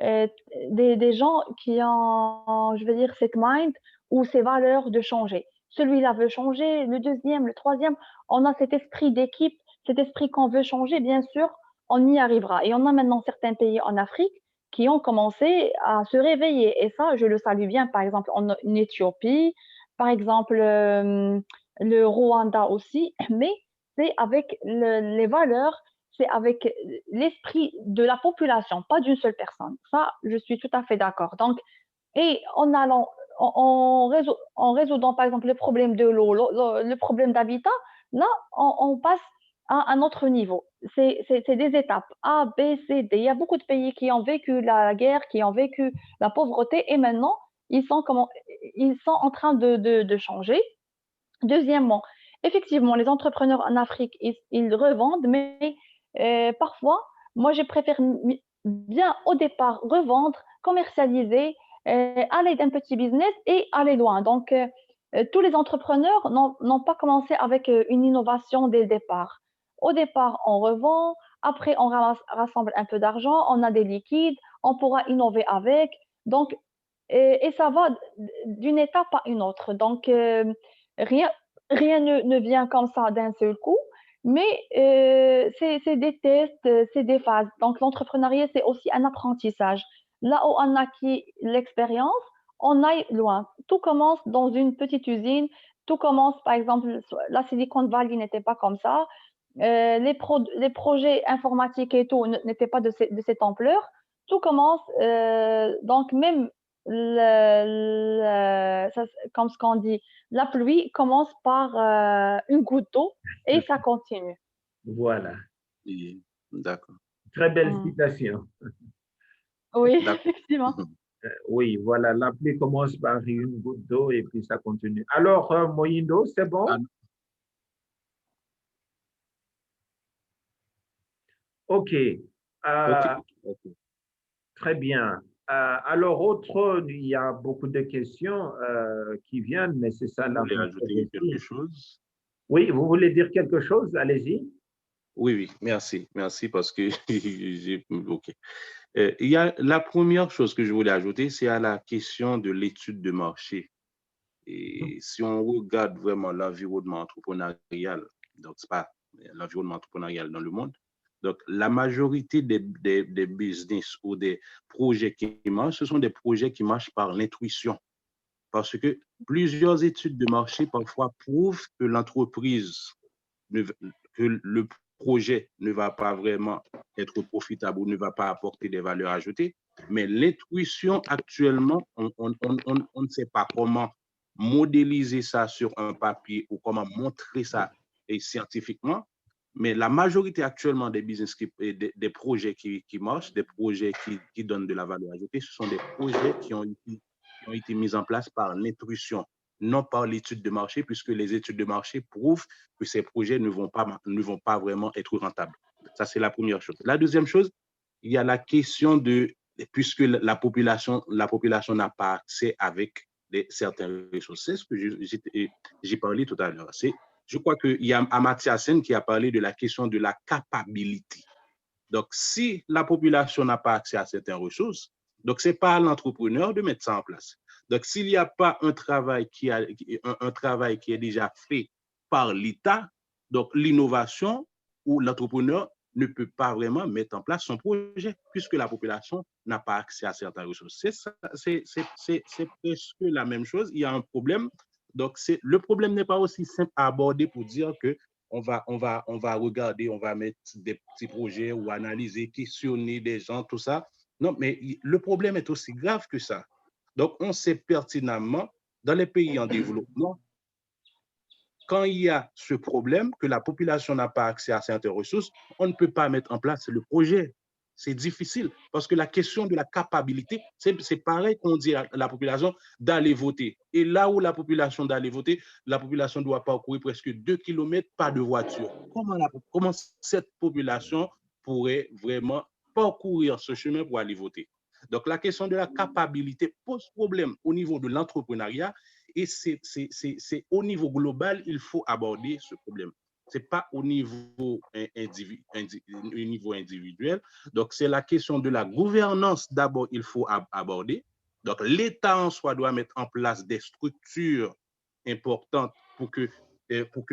euh, des gens qui ont, je veux dire, cette mind ou ces valeurs de changer. Celui-là veut changer, le deuxième, le troisième, on a cet esprit d'équipe, cet esprit qu'on veut changer, bien sûr, on y arrivera. Et on a maintenant certains pays en Afrique qui ont commencé à se réveiller. Et ça, je le salue bien, par exemple, en Éthiopie, par exemple, le Rwanda aussi, mais c'est avec les valeurs, c'est avec l'esprit de la population, pas d'une seule personne. Ça, je suis tout à fait d'accord. Donc, et en allant en résoudant, par exemple, le problème de l'eau, le problème d'habitat, là, on passe à un autre niveau. C'est des étapes A, B, C, D. Il y a beaucoup de pays qui ont vécu la guerre, qui ont vécu la pauvreté, et maintenant, ils sont en train de changer. Deuxièmement, effectivement, les entrepreneurs en Afrique, ils revendent, mais parfois, moi, je préfère bien au départ revendre, commercialiser, aller d'un petit business et aller loin. Donc, tous les entrepreneurs n'ont pas commencé avec une innovation dès le départ. Au départ, on revend, après, on rassemble un peu d'argent, on a des liquides, on pourra innover avec. Donc, et ça va d'une étape à une autre. Donc, rien, rien ne vient comme ça d'un seul coup, mais c'est des tests, c'est des phases. Donc, l'entrepreneuriat, c'est aussi un apprentissage. Là où on acquis l'expérience, on aille loin. Tout commence dans une petite usine. Tout commence, par exemple, la Silicon Valley n'était pas comme ça. Les projets informatiques et tout n'étaient pas de cette ampleur. Tout commence, donc même comme ce qu'on dit, la pluie commence par une goutte d'eau et ça continue.
Voilà.
Et- D'accord.
Très belle
Mm.
citation.
Oui,
D'accord.
effectivement.
Oui, voilà, la pluie commence par une goutte d'eau et puis ça continue. Alors, Mohindo, c'est bon?
Ah,
OK.
ok. Ok.
Très bien. Alors, autre, il y a beaucoup de questions qui viennent, mais c'est ça
Vous
la
voulez
fonction
ajouter quelque
aussi.
chose?
Oui, vous voulez dire quelque chose? Allez-y.
Oui, oui, merci. Merci parce que j'ai... Ok. Il y a la première chose que je voulais ajouter, c'est à la question de l'étude de marché. Et si on regarde vraiment l'environnement entrepreneurial, donc c'est pas l'environnement entrepreneurial dans le monde, donc la majorité des business ou des projets qui marchent, ce sont des projets qui marchent par l'intuition. Parce que plusieurs études de marché parfois prouvent que l'entreprise, que le projet ne va pas vraiment être profitable ou ne va pas apporter des valeurs ajoutées. Mais l'intuition actuellement, on ne sait pas comment modéliser ça sur un papier ou comment montrer ça scientifiquement. Mais la majorité actuellement des business, des projets qui marchent, des projets qui donnent de la valeur ajoutée, ce sont des projets qui ont été mis en place par l'intuition, non par l'étude de marché, puisque les études de marché prouvent que ces projets ne vont pas vraiment être rentables. Ça, c'est la première chose. La deuxième chose, il y a la question de, puisque la population n'a pas accès avec certaines ressources. C'est ce que j'ai parlé tout à l'heure. Je crois qu'il y a Amartya Sen qui a parlé de la question de la capacité. Donc, si la population n'a pas accès à certaines ressources, donc ce n'est pas à l'entrepreneur de mettre ça en place. Donc, s'il n'y a pas un travail qui est déjà fait par l'État, donc l'innovation ou l'entrepreneur ne peut pas vraiment mettre en place son projet puisque la population n'a pas accès à certaines ressources. C'est presque la même chose. Il y a un problème. Donc, le problème n'est pas aussi simple à aborder pour dire que on va regarder, on va mettre des petits projets ou analyser, questionner des gens, tout ça. Non, mais le problème est aussi grave que ça. Donc, on sait pertinemment, dans les pays en développement, quand il y a ce problème, que la population n'a pas accès à certaines ressources, on ne peut pas mettre en place le projet. C'est difficile parce que la question de la capacité, c'est pareil qu'on dit à la population d'aller voter. Et là où la population d'aller voter, la population doit parcourir presque 2 kilomètres, pas de voiture. Comment cette population pourrait vraiment parcourir ce chemin pour aller voter? Donc, la question de la capacité pose problème au niveau de l'entrepreneuriat et c'est au niveau global, il faut aborder ce problème. Ce n'est pas au niveau individuel. Donc, c'est la question de la gouvernance d'abord, il faut aborder. Donc, l'État en soi doit mettre en place des structures importantes pour que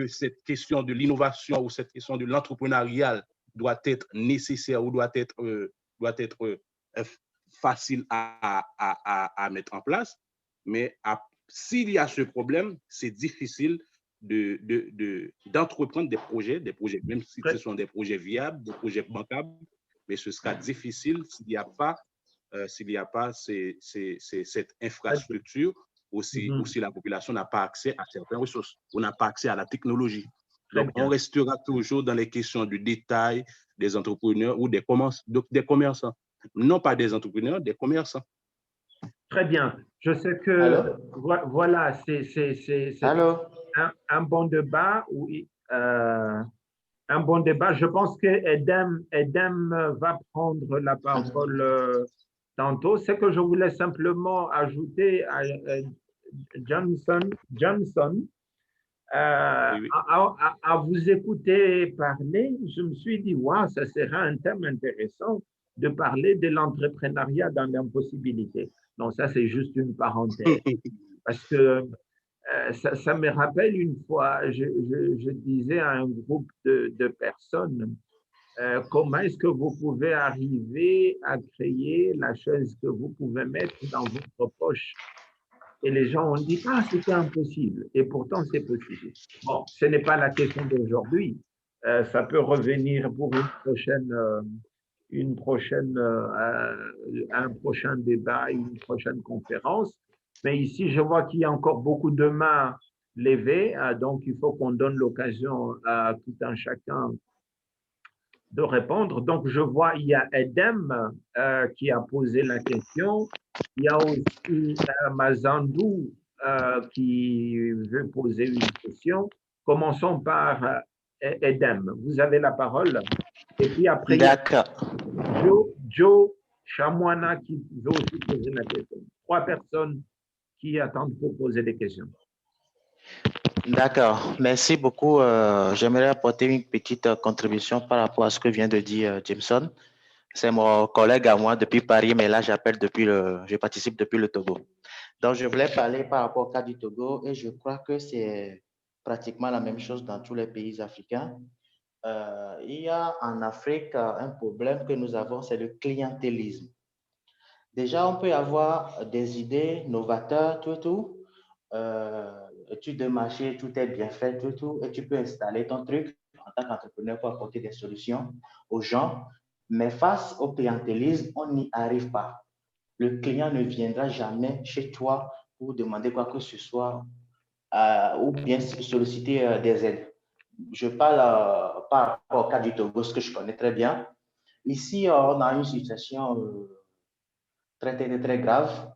cette question de l'innovation ou cette question de l'entrepreneuriat doit être nécessaire ou doit être facile à mettre en place. Mais s'il y a ce problème, c'est difficile d'entreprendre des projets, même si ce sont des projets viables, des projets bancables, mais ce sera difficile s'il n'y a pas cette infrastructure aussi la population n'a pas accès à certaines ressources, on n'a pas accès à la technologie. Donc,
bien.
on restera toujours dans les questions du détail des entrepreneurs ou des commerçants. Non pas des entrepreneurs, des commerçants.
Très bien. Je sais que voilà, c'est un bon débat. Un bon débat. Je pense que Edem va prendre la parole tantôt. Ce que je voulais simplement ajouter à Johnson,
Oui.
à vous écouter parler, je me suis dit, waouh, ça sera un thème intéressant de parler de l'entrepreneuriat dans l'impossibilité. Non, ça, c'est juste une parenthèse. Parce que ça me rappelle une fois, je disais à un groupe de personnes, comment est-ce que vous pouvez arriver à créer la chose que vous pouvez mettre dans votre poche? Et les gens ont dit, ah, c'était impossible. Et pourtant, c'est possible. Bon, ce n'est pas la question d'aujourd'hui. Ça peut revenir pour un prochain débat, une prochaine conférence. Mais ici, je vois qu'il y a encore beaucoup de mains levées. Donc, il faut qu'on donne l'occasion à tout un chacun de répondre. Donc, je vois, il y a Edem qui a posé la question. Il y a aussi Mazandou qui veut poser une question. Commençons par Edem. Vous avez la parole. Et puis après, il y a Joe Chamwana qui veut aussi poser la question. 3 personnes qui attendent pour poser des questions.
D'accord, merci beaucoup. J'aimerais apporter une petite contribution par rapport à ce que vient de dire Jameson. C'est mon collègue à moi depuis Paris, mais là, je participe depuis le Togo. Donc, je voulais parler par rapport au cas du Togo et je crois que c'est pratiquement la même chose dans tous les pays africains. Il y a en Afrique un problème que nous avons, c'est le clientélisme. Déjà, on peut avoir des idées novateurs, tout. Études de marché, tout est bien fait, tout, et tu peux installer ton truc en tant qu'entrepreneur pour apporter des solutions aux gens. Mais face au clientélisme, on n'y arrive pas. Le client ne viendra jamais chez toi pour demander quoi que ce soit ou bien solliciter des aides. Je parle par rapport au cas du Togo, ce que je connais très bien. Ici, on a une situation très grave.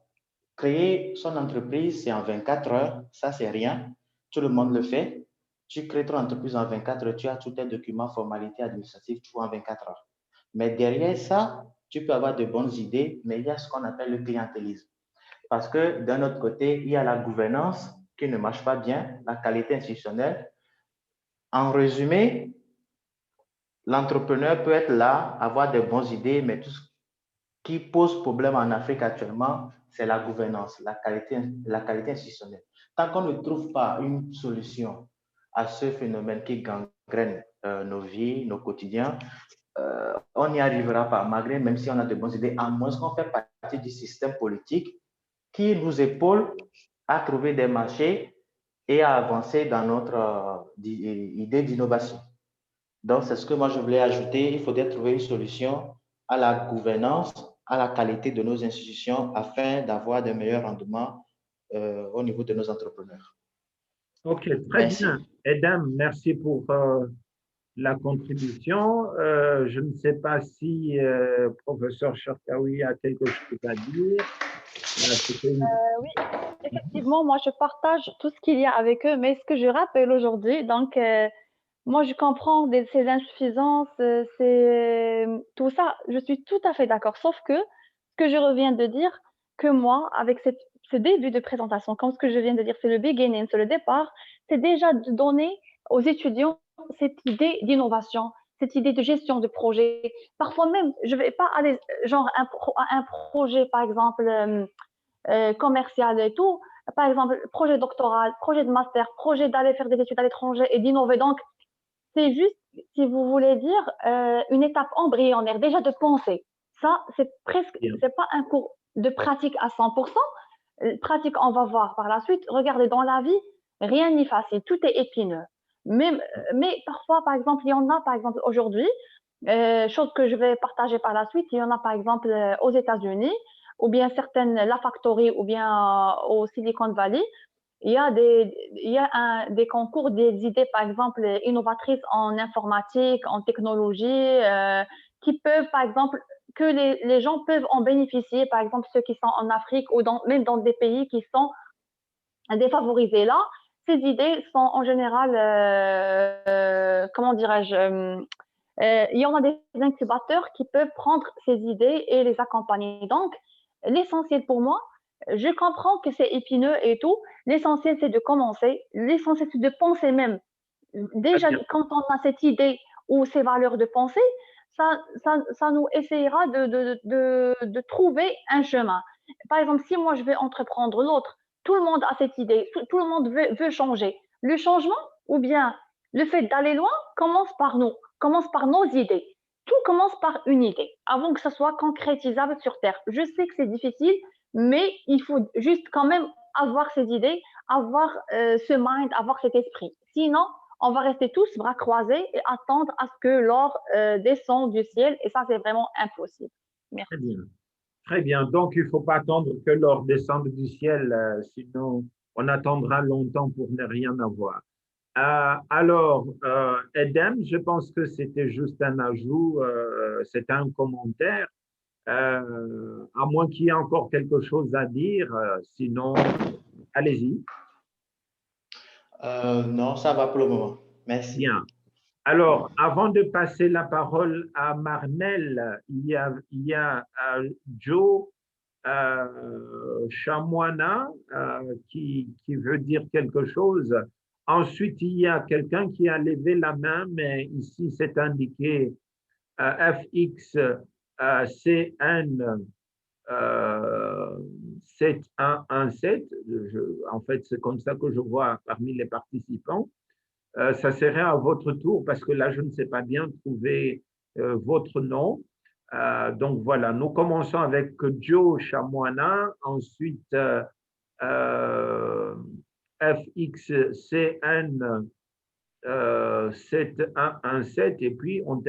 Créer son entreprise, c'est en 24 heures. Ça, c'est rien. Tout le monde le fait. Tu crées ton entreprise en 24 heures. Tu as tous tes documents, formalités administratives, tout en 24 heures. Mais derrière ça, tu peux avoir de bonnes idées, mais il y a ce qu'on appelle le clientélisme. Parce que d'un autre côté, il y a la gouvernance qui ne marche pas bien, la qualité institutionnelle. En résumé, l'entrepreneur peut être là, avoir de bonnes idées, mais tout ce qui pose problème en Afrique actuellement, c'est la gouvernance, la qualité institutionnelle. Tant qu'on ne trouve pas une solution à ce phénomène qui gangrène nos vies, nos quotidiens, on n'y arrivera pas, malgré même si on a de bonnes idées, à moins qu'on fait partie du système politique qui nous épaule à trouver des marchés et à avancer dans notre idée d'innovation. Donc, c'est ce que moi je voulais ajouter. Il faudrait trouver une solution à la gouvernance, à la qualité de nos institutions afin d'avoir de meilleurs rendements au niveau de nos entrepreneurs.
OK, très bien. Edem, merci pour la contribution. Je ne sais pas si professeur Cherkaoui a quelque chose à dire.
Oui, effectivement, moi je partage tout ce qu'il y a avec eux, mais ce que je rappelle aujourd'hui, donc moi je comprends ces insuffisances, tout ça, je suis tout à fait d'accord, sauf que ce que je reviens de dire, que moi, avec ce début de présentation, comme ce que je viens de dire, c'est le beginning, c'est le départ, c'est déjà de donner aux étudiants cette idée d'innovation, cette idée de gestion de projet. Parfois même, je ne vais pas aller, genre un projet, par exemple, commercial et tout, par exemple, projet doctoral, projet de master, projet d'aller faire des études à l'étranger et d'innover. Donc, c'est juste, si vous voulez dire, une étape embryonnaire, déjà de penser. Ça, c'est pas un cours de pratique à 100%. Pratique, on va voir par la suite. Regardez, dans la vie, rien n'est facile, tout est épineux. Mais parfois, par exemple, il y en a, par exemple, aujourd'hui, chose que je vais partager par la suite, il y en a, par exemple, aux États-Unis, ou bien certaines, la Factory, ou bien au Silicon Valley, il y a des concours, des idées, par exemple, innovatrices en informatique, en technologie, qui peuvent, par exemple, que les gens peuvent en bénéficier, par exemple, ceux qui sont en Afrique ou même dans des pays qui sont défavorisés. Là, ces idées sont en général, comment dirais-je, il y en a des incubateurs qui peuvent prendre ces idées et les accompagner. Donc, l'essentiel pour moi, je comprends que c'est épineux et tout. L'essentiel, c'est de commencer. L'essentiel, c'est de penser même. Déjà, quand on a cette idée ou ces valeurs de pensée, ça nous essayera de trouver un chemin. Par exemple, si moi, je vais entreprendre l'autre, tout le monde a cette idée, tout le monde veut changer. Le changement ou bien le fait d'aller loin commence par nous, commence par nos idées. Tout commence par une idée avant que ça soit concrétisable sur Terre. Je sais que c'est difficile, mais il faut juste quand même avoir ces idées, avoir ce mind, avoir cet esprit. Sinon, on va rester tous bras croisés et attendre à ce que l'or descende du ciel, et ça, c'est vraiment impossible. Merci.
Très bien. Très bien. Donc, il ne faut pas attendre que l'or descende du ciel, sinon on attendra longtemps pour ne rien avoir. Alors, Edem, je pense que c'était juste un ajout, c'était un commentaire. À moins qu'il y ait encore quelque chose à dire, sinon, allez-y.
Non, ça va pour le moment. Merci.
Bien. Alors, avant de passer la parole à Marnel, il y a Joe Chamoina qui veut dire quelque chose. Ensuite, il y a quelqu'un qui a levé la main, mais ici c'est indiqué FXCN 7117. En fait, c'est comme ça que je vois parmi les participants. Ça serait à votre tour parce que là, je ne sais pas bien trouver votre nom. Donc voilà, nous commençons avec Joe Chamoina, ensuite FXCN 7117 et puis on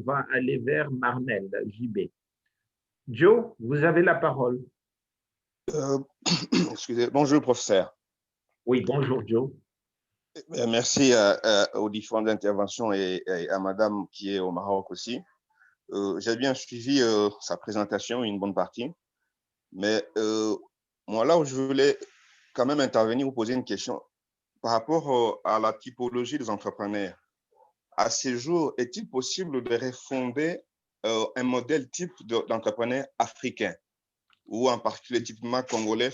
va aller vers Marnel, JB. Joe, vous avez la parole.
Excusez, bonjour professeur.
Oui, bonjour Joe.
Merci aux différentes interventions et à madame qui est au Maroc aussi. J'ai bien suivi sa présentation, une bonne partie. Mais moi, là où je voulais quand même intervenir, vous poser une question par rapport à la typologie des entrepreneurs. À ce jour, est-il possible de refonder un modèle type d'entrepreneur africain ou en particulier typiquement congolais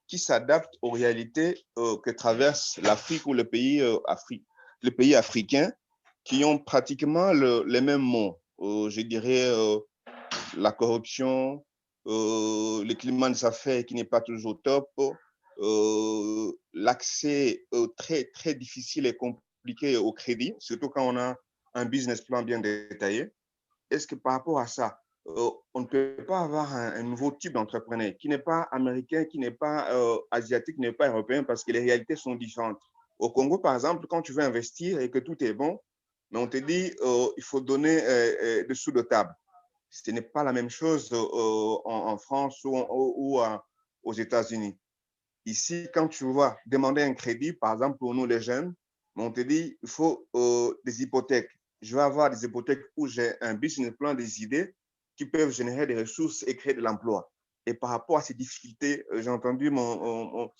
qui s'adapte aux réalités que traverse l'Afrique ou le pays africains qui ont pratiquement les mêmes mots. Je dirais la corruption, le climat des affaires qui n'est pas toujours top, l'accès très, très difficile et compliqué au crédit, surtout quand on a un business plan bien détaillé. Est-ce que par rapport à ça, on ne peut pas avoir un nouveau type d'entrepreneur qui n'est pas américain, qui n'est pas asiatique, qui n'est pas européen, parce que les réalités sont différentes. Au Congo, par exemple, quand tu veux investir et que tout est bon, mais on te dit il faut donner des sous de table. Ce n'est pas la même chose en France ou aux États-Unis. Ici, quand tu vas demander un crédit, par exemple pour nous les jeunes, on te dit il faut des hypothèques. Je vais avoir des hypothèques où j'ai un business plan, des idées qui peuvent générer des ressources et créer de l'emploi. Et par rapport à ces difficultés, j'ai entendu mon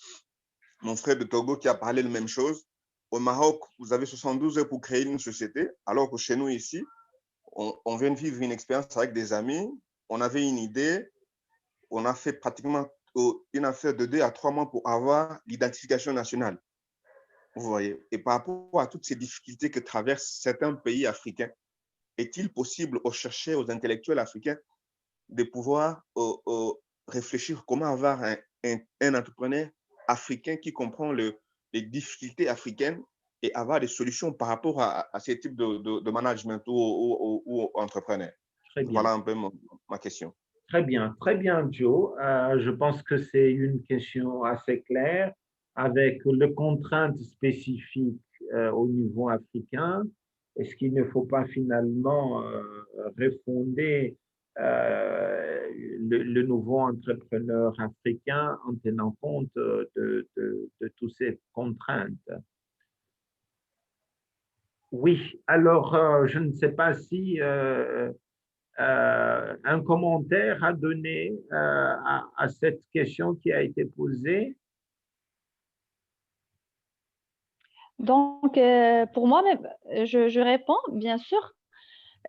frère de Togo qui a parlé de la même chose. Au Maroc, vous avez 72 heures pour créer une société, alors que chez nous ici, on vient de vivre une expérience avec des amis, on avait une idée, on a fait pratiquement une affaire de 2 à 3 mois pour avoir l'identification nationale. Vous voyez. Et par rapport à toutes ces difficultés que traversent certains pays africains, est-il possible aux chercheurs, aux intellectuels africains de pouvoir réfléchir comment avoir un entrepreneur africain qui comprend les difficultés africaines et avoir des solutions par rapport à ces types de management ou entrepreneurs?
Très bien.
Voilà un peu ma question.
Très bien, Joe. Je pense que c'est une question assez claire avec les contraintes spécifiques au niveau africain. Est-ce qu'il ne faut pas finalement refonder le nouveau entrepreneur africain en tenant compte de toutes ces contraintes. Oui, alors je ne sais pas si un commentaire à donner à cette question qui a été posée.
Donc, pour moi, je réponds, bien sûr.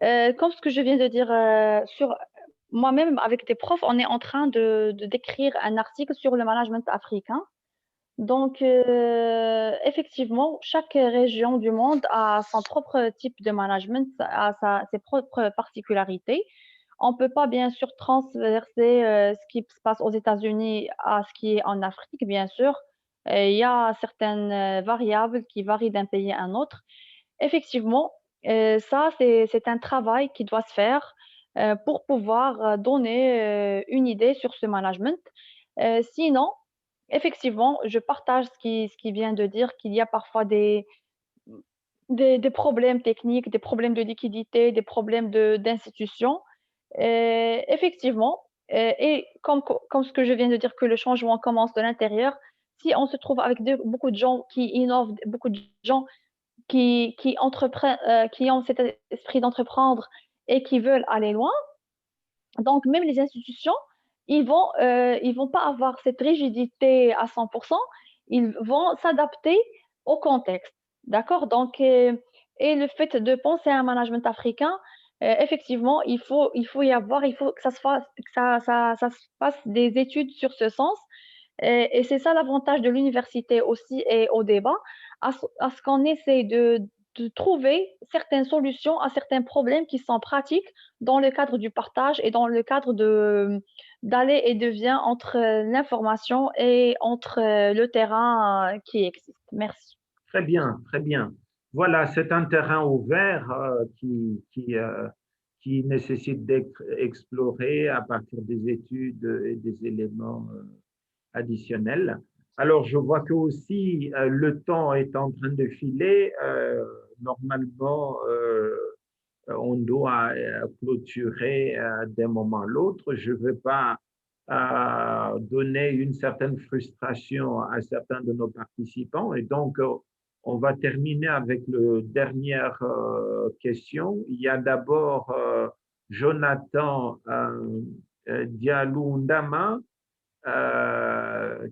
Comme ce que je viens de dire sur moi-même, avec des profs, on est en train de d'écrire un article sur le management africain. Donc, effectivement, chaque région du monde a son propre type de management, a ses propres particularités. On ne peut pas, bien sûr, transverser ce qui se passe aux États-Unis à ce qui est en Afrique, bien sûr. Il y a certaines variables qui varient d'un pays à un autre. Effectivement, ça, c'est un travail qui doit se faire pour pouvoir donner une idée sur ce management. Sinon, effectivement, je partage ce qui vient de dire, qu'il y a parfois des problèmes techniques, des problèmes de liquidité, des problèmes d'institution. Effectivement, et comme ce que je viens de dire, que le changement commence de l'intérieur, si on se trouve avec beaucoup de gens qui innovent, beaucoup de gens qui entreprennent, qui ont cet esprit d'entreprendre et qui veulent aller loin, donc même les institutions, ils vont pas avoir cette rigidité à 100%, ils vont s'adapter au contexte, d'accord? Donc, et le fait de penser à un management africain, effectivement, il faut que ça se fasse, ça se fasse des études sur ce sens. Et c'est ça l'avantage de l'université aussi et au débat, à ce qu'on essaie de trouver certaines solutions à certains problèmes qui sont pratiques dans le cadre du partage et dans le cadre d'aller et de vient entre l'information et entre le terrain qui existe. Merci.
Très bien, très bien. Voilà, c'est un terrain ouvert qui nécessite d'être exploré à partir des études et des éléments additionnels. Alors, je vois que aussi le temps est en train de filer. Normalement, on doit clôturer d'un moment à l'autre. Je ne veux pas donner une certaine frustration à certains de nos participants. Et donc, on va terminer avec la dernière question. Il y a d'abord Jonathan Diallo-Ndama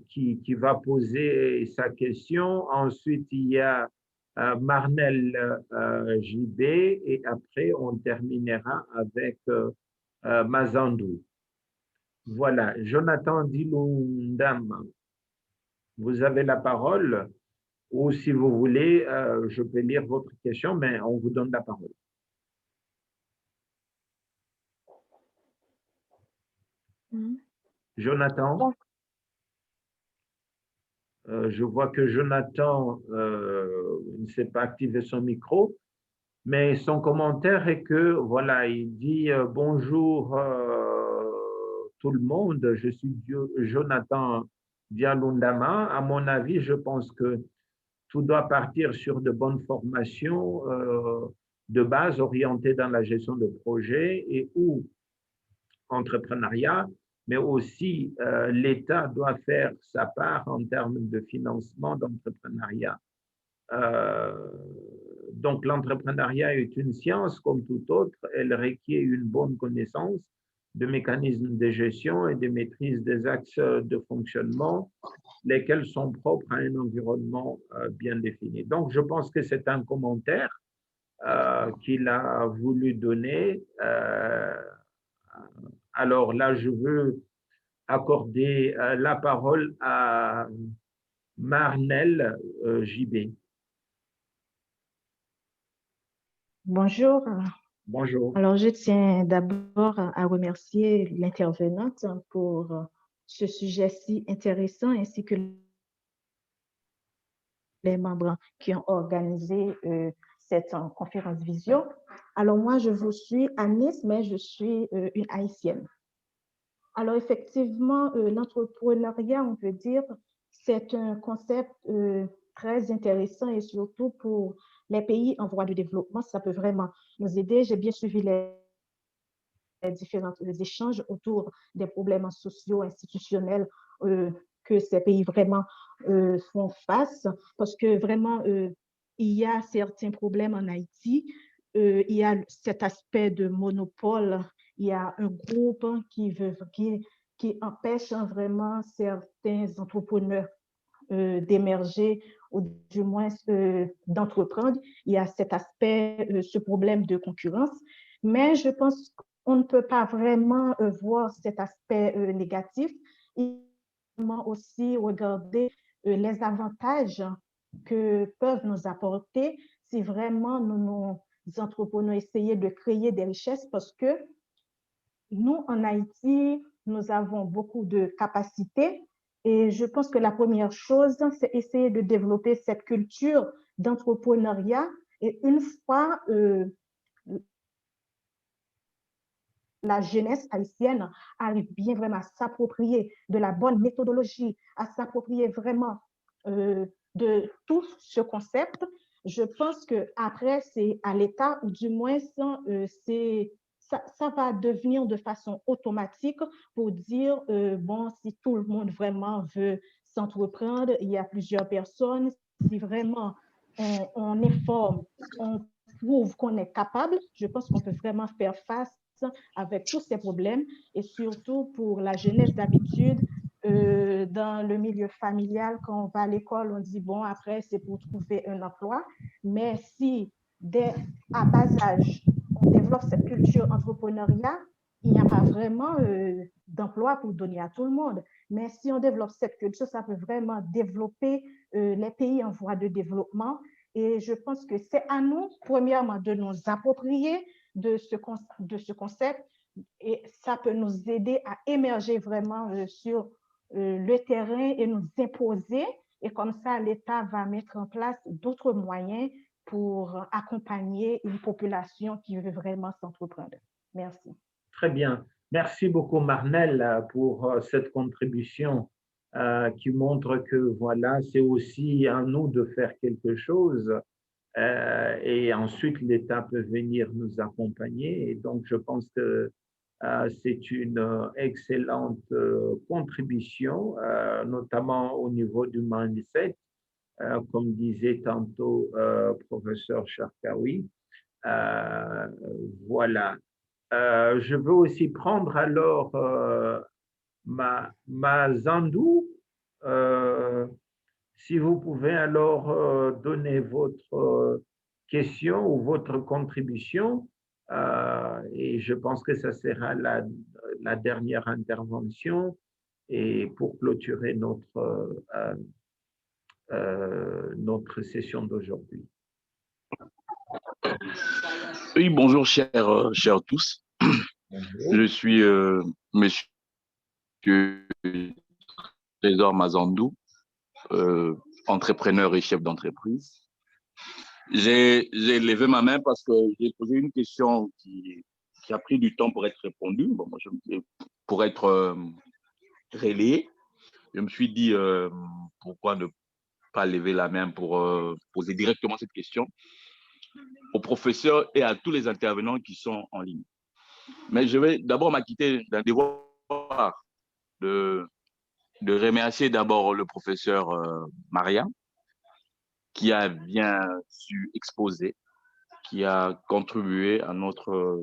qui va poser sa question. Ensuite, il y a Marnel JB et après, on terminera avec Mazandou. Voilà, Jonathan Dilundam, vous avez la parole ou si vous voulez, je peux lire votre question, mais on vous donne la parole. Jonathan, je vois que Jonathan ne s'est pas activé son micro, mais son commentaire est que, voilà, il dit bonjour tout le monde, je suis Jonathan Dialundama. À mon avis, je pense que tout doit partir sur de bonnes formations de base orientées dans la gestion de projet et ou entrepreneuriat, mais aussi l'État doit faire sa part en termes de financement d'entrepreneuriat. Donc, l'entrepreneuriat est une science comme toute autre. Elle requiert une bonne connaissance de mécanismes de gestion et de maîtrise des axes de fonctionnement, lesquels sont propres à un environnement bien défini. Donc, je pense que c'est un commentaire qu'il a voulu donner. Alors là, je veux accorder la parole à Marnel JB.
Bonjour.
Bonjour.
Alors, je tiens d'abord à remercier l'intervenante pour ce sujet si intéressant ainsi que les membres qui ont organisé cette conférence visio. Alors, moi, je vous suis à Nice, mais je suis une Haïtienne. Alors, effectivement, l'entrepreneuriat, on peut dire, c'est un concept très intéressant et surtout pour les pays en voie de développement, ça peut vraiment nous aider. J'ai bien suivi les différents échanges autour des problèmes sociaux, institutionnels que ces pays vraiment font face, parce que vraiment, il y a certains problèmes en Haïti. Il y a cet aspect de monopole. Il y a un groupe qui empêche vraiment certains entrepreneurs d'émerger ou du moins d'entreprendre. Il y a cet aspect, ce problème de concurrence. Mais je pense qu'on ne peut pas vraiment voir cet aspect négatif. Il faut aussi regarder les avantages que peuvent nous apporter si vraiment nous entreprenons essayer de créer des richesses, parce que nous, en Haïti, nous avons beaucoup de capacités et je pense que la première chose, c'est essayer de développer cette culture d'entrepreneuriat, et une fois la jeunesse haïtienne arrive bien vraiment à s'approprier de la bonne méthodologie, à s'approprier vraiment de tout ce concept, je pense qu'après, c'est à l'État, ou du moins, ça va devenir de façon automatique pour dire, bon, si tout le monde vraiment veut s'entreprendre, il y a plusieurs personnes, si vraiment on informe, on prouve qu'on est capable, je pense qu'on peut vraiment faire face avec tous ces problèmes, et surtout pour la jeunesse d'habitude, dans le milieu familial, quand on va à l'école, on dit, bon, après, c'est pour trouver un emploi. Mais si, à bas âge, on développe cette culture entrepreneuriat, il n'y a pas vraiment d'emploi pour donner à tout le monde. Mais si on développe cette culture, ça peut vraiment développer les pays en voie de développement. Et je pense que c'est à nous, premièrement, de nous approprier de ce concept, et ça peut nous aider à émerger vraiment sur le terrain et nous imposer. Et comme ça, l'État va mettre en place d'autres moyens pour accompagner une population qui veut vraiment s'entreprendre. Merci.
Très bien. Merci beaucoup, Marnelle, pour cette contribution qui montre que voilà, c'est aussi à nous de faire quelque chose. Et ensuite, l'État peut venir nous accompagner. Et donc, je pense que c'est une excellente contribution, notamment au niveau du mindset, comme disait tantôt professeur Charkaoui. Voilà. Je veux aussi prendre alors ma Zandou. Si vous pouvez alors donner votre question ou votre contribution, et je pense que ça sera la dernière intervention, et pour clôturer notre session d'aujourd'hui.
Oui, bonjour, chers tous.
Bonjour.
Je suis monsieur Trésor Mazandou, entrepreneur et chef d'entreprise. J'ai levé ma main parce que j'ai posé une question qui a pris du temps pour être répondue, bon, pour être relayée. Je me suis dit pourquoi ne pas lever la main pour poser directement cette question aux professeurs et à tous les intervenants qui sont en ligne. Mais je vais d'abord m'acquitter d'un devoir de remercier d'abord le professeur Maria, qui a bien su exposer, qui a contribué à notre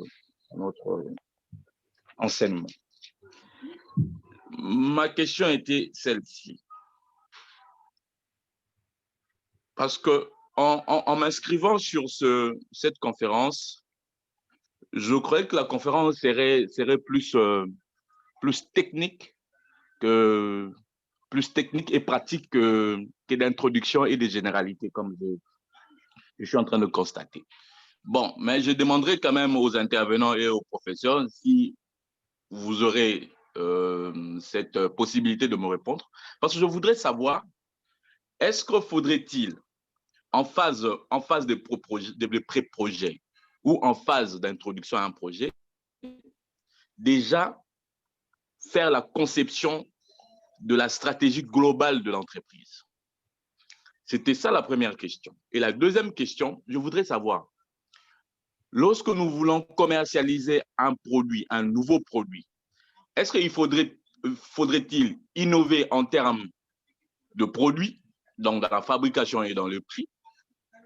enseignement. Ma question était celle-ci. Parce que en m'inscrivant sur cette conférence, je croyais que la conférence serait plus technique et pratique que d'introduction et de généralité, comme je suis en train de constater. Bon, mais je demanderai quand même aux intervenants et aux professeurs si vous aurez cette possibilité de me répondre, parce que je voudrais savoir, est-ce que faudrait-il, en phase de pré-projet ou en phase d'introduction à un projet, déjà faire la conception de la stratégie globale de l'entreprise? C'était ça la première question. Et la deuxième question, je voudrais savoir, lorsque nous voulons commercialiser un produit, un nouveau produit, est-ce qu'il faudrait-il innover en termes de produits, donc dans la fabrication et dans le prix,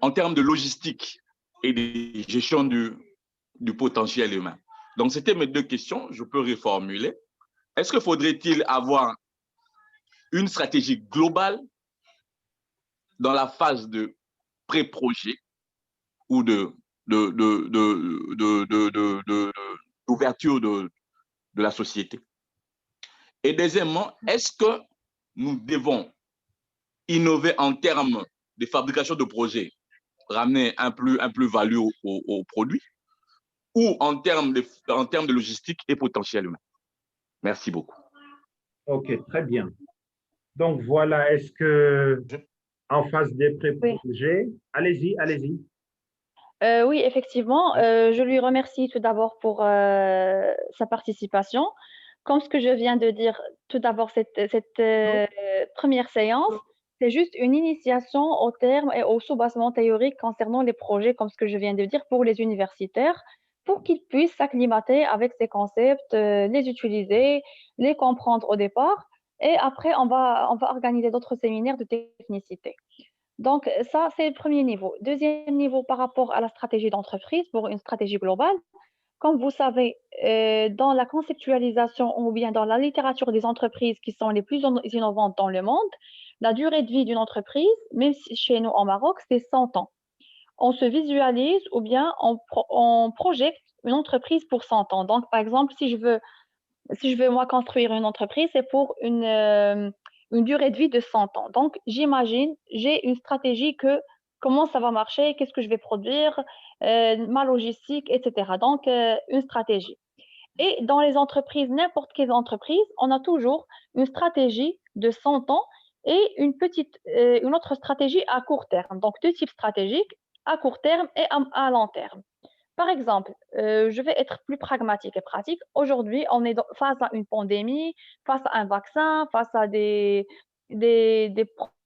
en termes de logistique et de gestion du potentiel humain? Donc, c'était mes deux questions. Je peux reformuler. Est-ce que faudrait-il avoir une stratégie globale dans la phase de pré-projet ou d'ouverture de la société? Et deuxièmement, est-ce que nous devons innover en termes de fabrication de projets, ramener un plus-value au produit, ou en termes de logistique et potentiel humain? Merci beaucoup.
OK, très bien. Donc voilà, est-ce que en phase des pré-projets, allez-y, allez-y.
Oui, effectivement, je lui remercie tout d'abord pour sa participation. Comme ce que je viens de dire, tout d'abord, cette première séance, c'est juste une initiation aux termes et aux sous-bassements théoriques concernant les projets, comme ce que je viens de dire, pour les universitaires, pour qu'ils puissent s'acclimater avec ces concepts, les utiliser, les comprendre au départ. Et après, on va organiser d'autres séminaires de technicité. Donc, ça, c'est le premier niveau. Deuxième niveau, par rapport à la stratégie d'entreprise, pour une stratégie globale, comme vous savez, dans la conceptualisation ou bien dans la littérature des entreprises qui sont les plus innovantes dans le monde, la durée de vie d'une entreprise, même si chez nous en Maroc, c'est 100 ans. On se visualise ou bien on projette une entreprise pour 100 ans. Donc, par exemple, si je veux moi construire une entreprise, c'est pour une durée de vie de 100 ans. Donc, j'imagine, j'ai une stratégie comment ça va marcher, qu'est-ce que je vais produire, ma logistique, etc. Donc, une stratégie. Et dans les entreprises, n'importe quelle entreprise, on a toujours une stratégie de 100 ans et une autre stratégie à court terme. Donc, deux types stratégiques, à court terme et à long terme. Par exemple, je vais être plus pragmatique et pratique. Aujourd'hui, on est face à une pandémie, face à un vaccin, face à des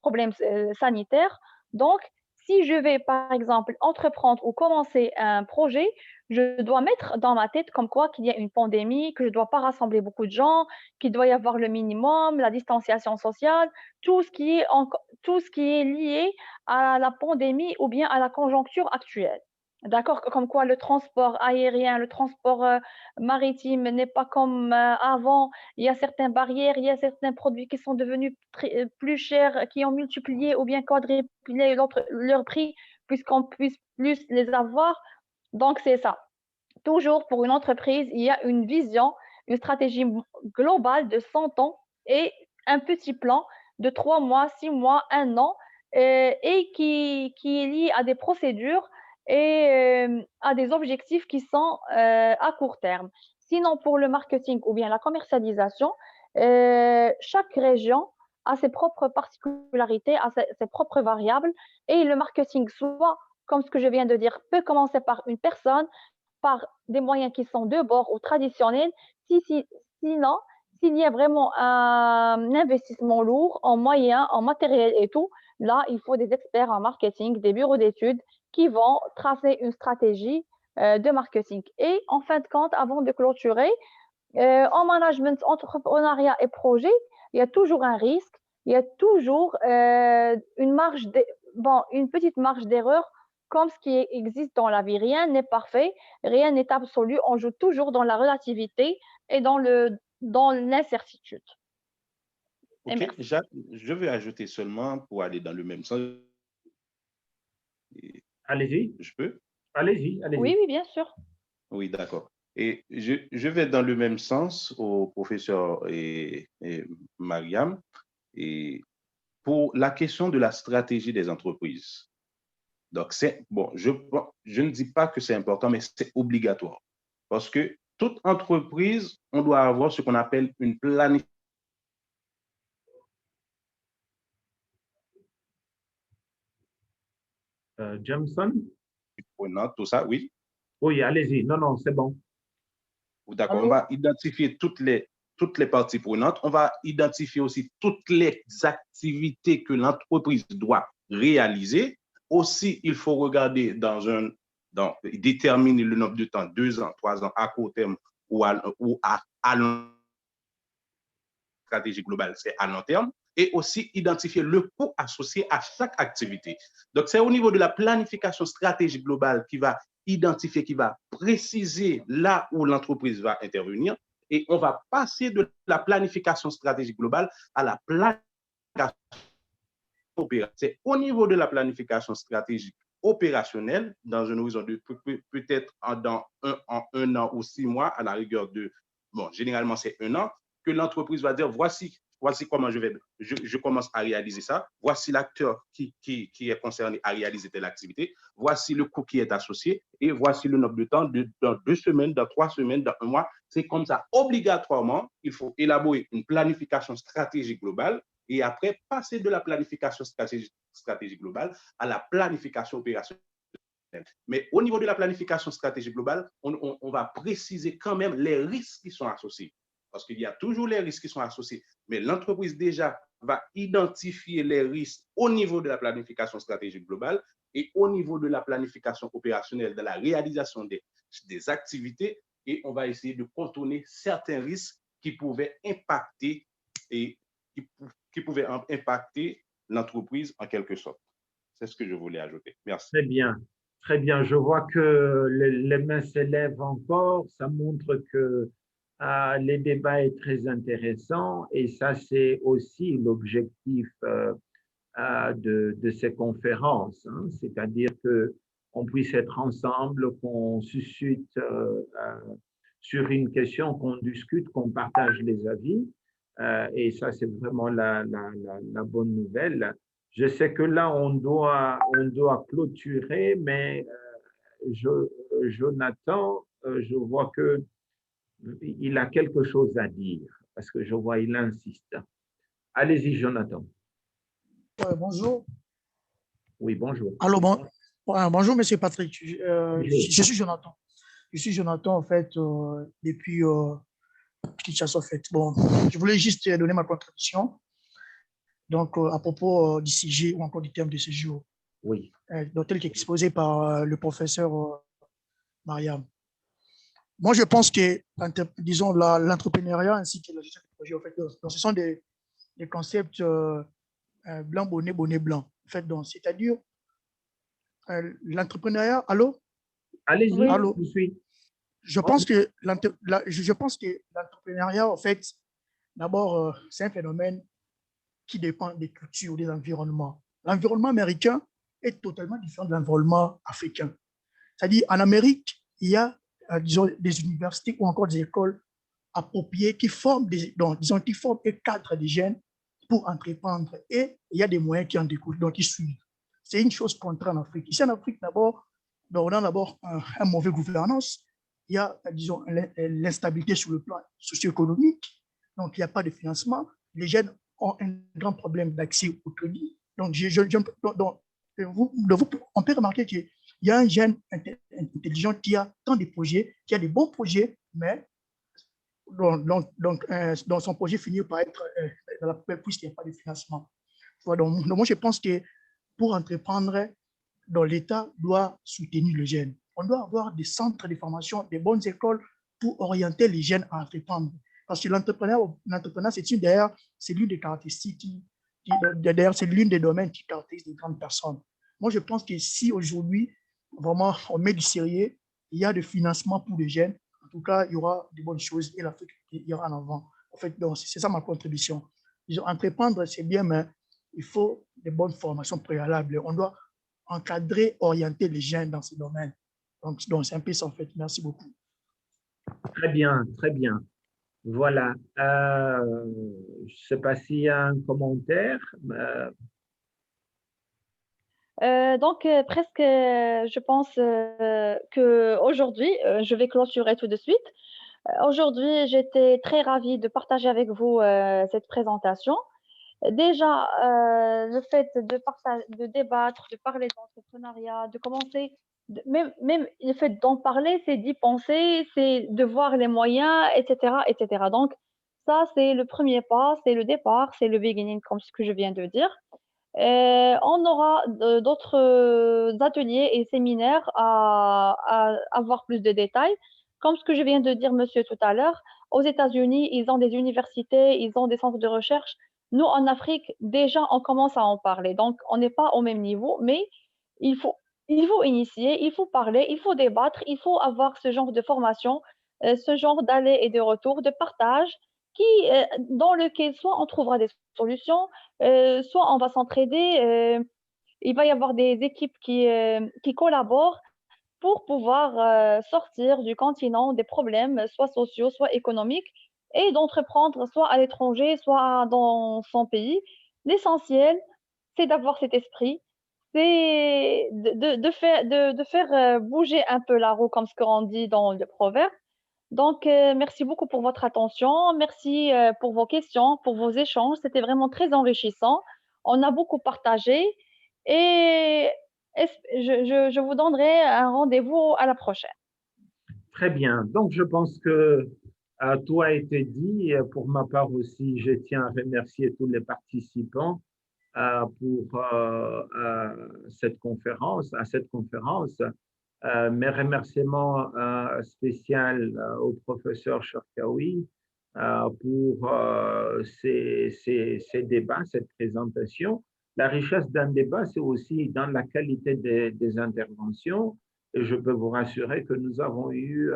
problèmes sanitaires. Donc, si je vais, par exemple, entreprendre ou commencer un projet, je dois mettre dans ma tête comme quoi qu'il y a une pandémie, que je ne dois pas rassembler beaucoup de gens, qu'il doit y avoir le minimum, la distanciation sociale, tout ce qui est lié à la pandémie ou bien à la conjoncture actuelle. D'accord, comme quoi le transport aérien, le transport maritime n'est pas comme avant. Il y a certaines barrières, il y a certains produits qui sont devenus plus chers, qui ont multiplié ou bien quadruplé leur prix puisqu'on puisse plus les avoir. Donc, c'est ça. Toujours pour une entreprise, il y a une vision, une stratégie globale de 100 ans et un petit plan de 3 mois, 6 mois, 1 an et qui est lié à des procédures et à des objectifs qui sont à court terme. Sinon, pour le marketing ou bien la commercialisation, chaque région a ses propres particularités, a ses propres variables et le marketing, soit, comme ce que je viens de dire, peut commencer par une personne, par des moyens qui sont de bord ou traditionnels. Sinon, s'il y a vraiment un investissement lourd en moyens, en matériel et tout, là, il faut des experts en marketing, des bureaux d'études qui vont tracer une stratégie de marketing. Et en fin de compte, avant de clôturer, en management, entrepreneuriat et projet, il y a toujours un risque, il y a toujours une petite marge d'erreur comme ce qui existe dans la vie. Rien n'est parfait, rien n'est absolu. On joue toujours dans la relativité et dans l'incertitude.
Ok, je vais ajouter seulement pour aller dans le même sens.
Allez-y.
Je peux?
Allez-y, allez-y. Oui, oui, bien sûr.
Oui, d'accord. Et je vais dans le même sens au professeur Mariam et pour la question de la stratégie des entreprises. Donc, je ne dis pas que c'est important, mais c'est obligatoire. Parce que toute entreprise, on doit avoir ce qu'on appelle une planification.
Jameson?
Tout ça, oui.
Oui, allez-y. Non, c'est bon.
D'accord, on va identifier toutes les parties prenantes. On va identifier aussi toutes les activités que l'entreprise doit réaliser. Aussi, il faut regarder dans un Donc, déterminer le nombre de temps, 2 ans, 3 ans, à court terme ou à long stratégie globale, c'est à long terme, et aussi identifier le coût associé à chaque activité. Donc, c'est au niveau de la planification stratégique globale qui va identifier, qui va préciser là où l'entreprise va intervenir, et on va passer de la planification stratégique globale à la planification opérationnelle. C'est au niveau de la planification stratégique opérationnelle, dans un horizon de peut-être dans un an ou 6 mois, à la rigueur de, bon, généralement c'est 1 an, que l'entreprise va dire, voici comment je commence à réaliser ça, voici l'acteur qui est concerné à réaliser telle activité, voici le coût qui est associé, et voici le nombre de temps, dans 2 semaines, dans 3 semaines, dans 1 mois. C'est comme ça, obligatoirement, il faut élaborer une planification stratégique globale, et après passer de la planification stratégique globale à la planification opérationnelle. Mais au niveau de la planification stratégique globale, on va préciser quand même les risques qui sont associés. Parce qu'il y a toujours les risques qui sont associés. Mais l'entreprise déjà va identifier les risques au niveau de la planification stratégique globale et au niveau de la planification opérationnelle, de la réalisation des activités. Et on va essayer de contourner certains risques qui pouvaient impacter l'entreprise en quelque sorte. C'est ce que je voulais ajouter. Merci.
Très bien. Très bien. Je vois que les mains s'élèvent encore. Ça montre que les débats est très intéressant et ça, c'est aussi l'objectif de ces conférences. Hein. C'est-à-dire qu'on puisse être ensemble, qu'on suscite sur une question, qu'on discute, qu'on partage les avis. Et ça, c'est vraiment la bonne nouvelle. Je sais que là, on doit clôturer, mais Jonathan, je vois que il a quelque chose à dire, parce que je vois il insiste. Allez-y, Jonathan.
Ouais, bonjour.
Oui, bonjour.
Allô, bonjour, Monsieur Patrick. Je suis Jonathan. Je suis Jonathan, en fait, depuis Kinshasa, en fait. Bon, je voulais juste donner ma contribution. Donc, à propos du CG ou encore du terme de séjour.
Oui.
Donc, tel qu'exposé par le professeur Mariam. Moi, je pense que, disons, l'entrepreneuriat ainsi que la gestion de projet, en fait, donc, ce sont des concepts blanc, bonnet, bonnet, blanc. En fait, c'est-à-dire l'entrepreneuriat. Allô?
Allez-y,
Oui.
Allô?
je suis.
Je pense que l'entrepreneuriat, en fait, d'abord, c'est un phénomène qui dépend des cultures, des environnements. L'environnement américain est totalement différent de l'environnement africain. C'est-à-dire, en Amérique, il y a, disons, des universités ou encore des écoles appropriées qui forment, qui forment et cadrent des jeunes pour entreprendre. Et il y a des moyens qui en découlent, donc ils suivent. C'est une chose contraire en Afrique. Ici, en Afrique, d'abord, on a d'abord un mauvais gouvernance. Il y a, disons, l'instabilité sur le plan socio-économique. Donc, il n'y a pas de financement. Les jeunes ont un grand problème d'accès au crédit. Donc, on peut remarquer qu'il y a un jeune intelligent qui a tant de projets, qui a des bons projets, mais dont son projet finit par être dans la poubelle puisqu'il n'y a pas de financement. Donc, moi, je pense que pour entreprendre, l'État doit soutenir le jeune. On doit avoir des centres de formation, des bonnes écoles pour orienter les jeunes à entreprendre. Parce que l'entrepreneur, c'est l'une des caractéristiques d'ailleurs, c'est l'une des domaines qui caractérise les grandes personnes. Moi, je pense que si aujourd'hui, vraiment, on met du sérieux, il y a de financement pour les jeunes, en tout cas, il y aura de bonnes choses et l'Afrique ira en avant. En fait, c'est ça ma contribution. Entreprendre, c'est bien, mais il faut des bonnes formations préalables. On doit encadrer, orienter les jeunes dans ces domaines. Donc c'est un peu ça, en fait. Merci beaucoup.
Très bien, très bien. Voilà. Je ne sais pas s'il y a un commentaire.
Presque, je pense qu'aujourd'hui, je vais clôturer tout de suite. Aujourd'hui, j'étais très ravie de partager avec vous cette présentation. Déjà, le fait de débattre, de parler d'entrepreneuriat, de commencer, même le fait d'en parler, c'est d'y penser, c'est de voir les moyens, etc., etc. Donc, ça, c'est le premier pas, c'est le départ, c'est le beginning, comme ce que je viens de dire. On aura d'autres ateliers et séminaires à avoir plus de détails. Comme ce que je viens de dire, monsieur, tout à l'heure, aux États-Unis, ils ont des universités, ils ont des centres de recherche. Nous, en Afrique, déjà, on commence à en parler. Donc, on n'est pas au même niveau, mais il faut, il faut initier, il faut parler, il faut débattre, il faut avoir ce genre de formation, ce genre d'aller et de retour, de partage, dans lequel soit on trouvera des solutions, soit on va s'entraider. Il va y avoir des équipes qui collaborent pour pouvoir sortir du continent des problèmes, soit sociaux, soit économiques, et d'entreprendre soit à l'étranger, soit dans son pays. L'essentiel, c'est d'avoir cet esprit, c'est de faire bouger un peu la roue, comme ce qu'on dit dans le proverbe. Donc, merci beaucoup pour votre attention. Merci pour vos questions, pour vos échanges. C'était vraiment très enrichissant. On a beaucoup partagé et je vous donnerai un rendez-vous à la prochaine.
Très bien. Donc, je pense que tout a été dit. Pour ma part aussi, je tiens à remercier tous les participants pour cette conférence, à cette conférence. Mes remerciements spéciaux au professeur Cherkaoui pour ces débats, cette présentation. La richesse d'un débat, c'est aussi dans la qualité des interventions. Et je peux vous rassurer que nous avons eu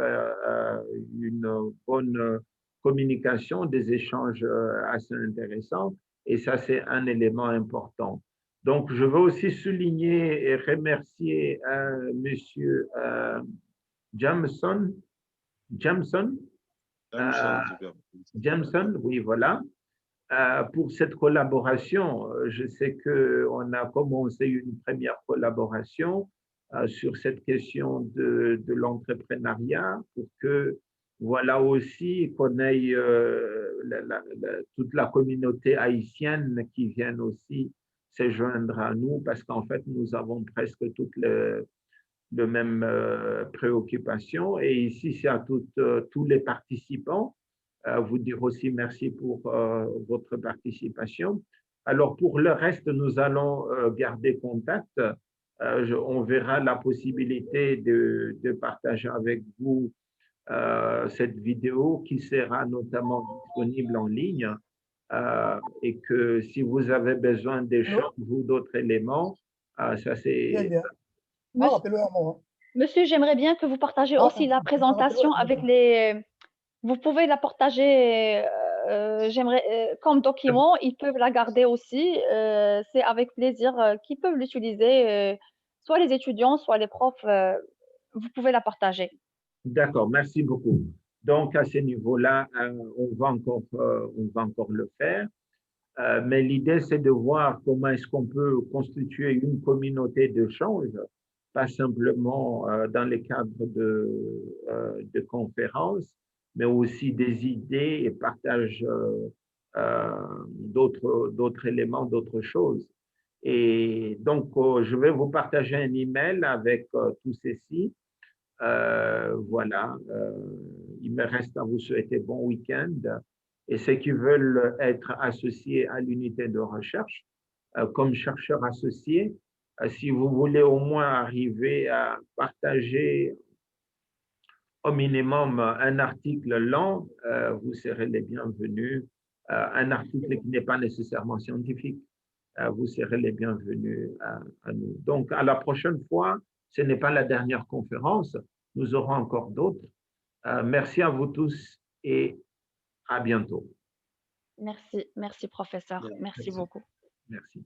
une bonne communication, des échanges assez intéressants. Et ça, c'est un élément important. Donc, je veux aussi souligner et remercier Monsieur Jameson, oui, voilà, pour cette collaboration. Je sais qu'on a commencé une première collaboration sur cette question de l'entrepreneuriat pour que, voilà aussi, qu'on ait toute la communauté haïtienne qui vienne aussi se joindre à nous parce qu'en fait, nous avons presque toutes les mêmes préoccupations. Et ici, c'est à tous les participants. Vous dire aussi merci pour votre participation. Alors, pour le reste, nous allons garder contact. On verra la possibilité de partager avec vous cette vidéo qui sera notamment disponible en ligne et que si vous avez besoin d'échanges ou d'autres éléments, ça c'est…
Monsieur, j'aimerais bien que vous partagez aussi la présentation avec les… Vous pouvez la partager comme document, ils peuvent la garder aussi. C'est avec plaisir qu'ils peuvent l'utiliser, soit les étudiants, soit les profs. Vous pouvez la partager.
D'accord, merci beaucoup. Donc, à ce niveau-là, on va encore le faire. Mais l'idée, c'est de voir comment est-ce qu'on peut constituer une communauté d'échange, pas simplement dans les cadres de conférences, mais aussi des idées et partage d'autres éléments, d'autres choses. Et donc, je vais vous partager un email avec tout ceci. Voilà, il me reste à vous souhaiter bon week-end. Et ceux qui veulent être associés à l'unité de recherche, comme chercheurs associés, si vous voulez au moins arriver à partager au minimum un article lent, vous serez les bienvenus. Un article qui n'est pas nécessairement scientifique, vous serez les bienvenus à nous. Donc, à la prochaine fois, ce n'est pas la dernière conférence, nous aurons encore d'autres. Merci à vous tous et à bientôt.
Merci professeur. Merci beaucoup.
Merci.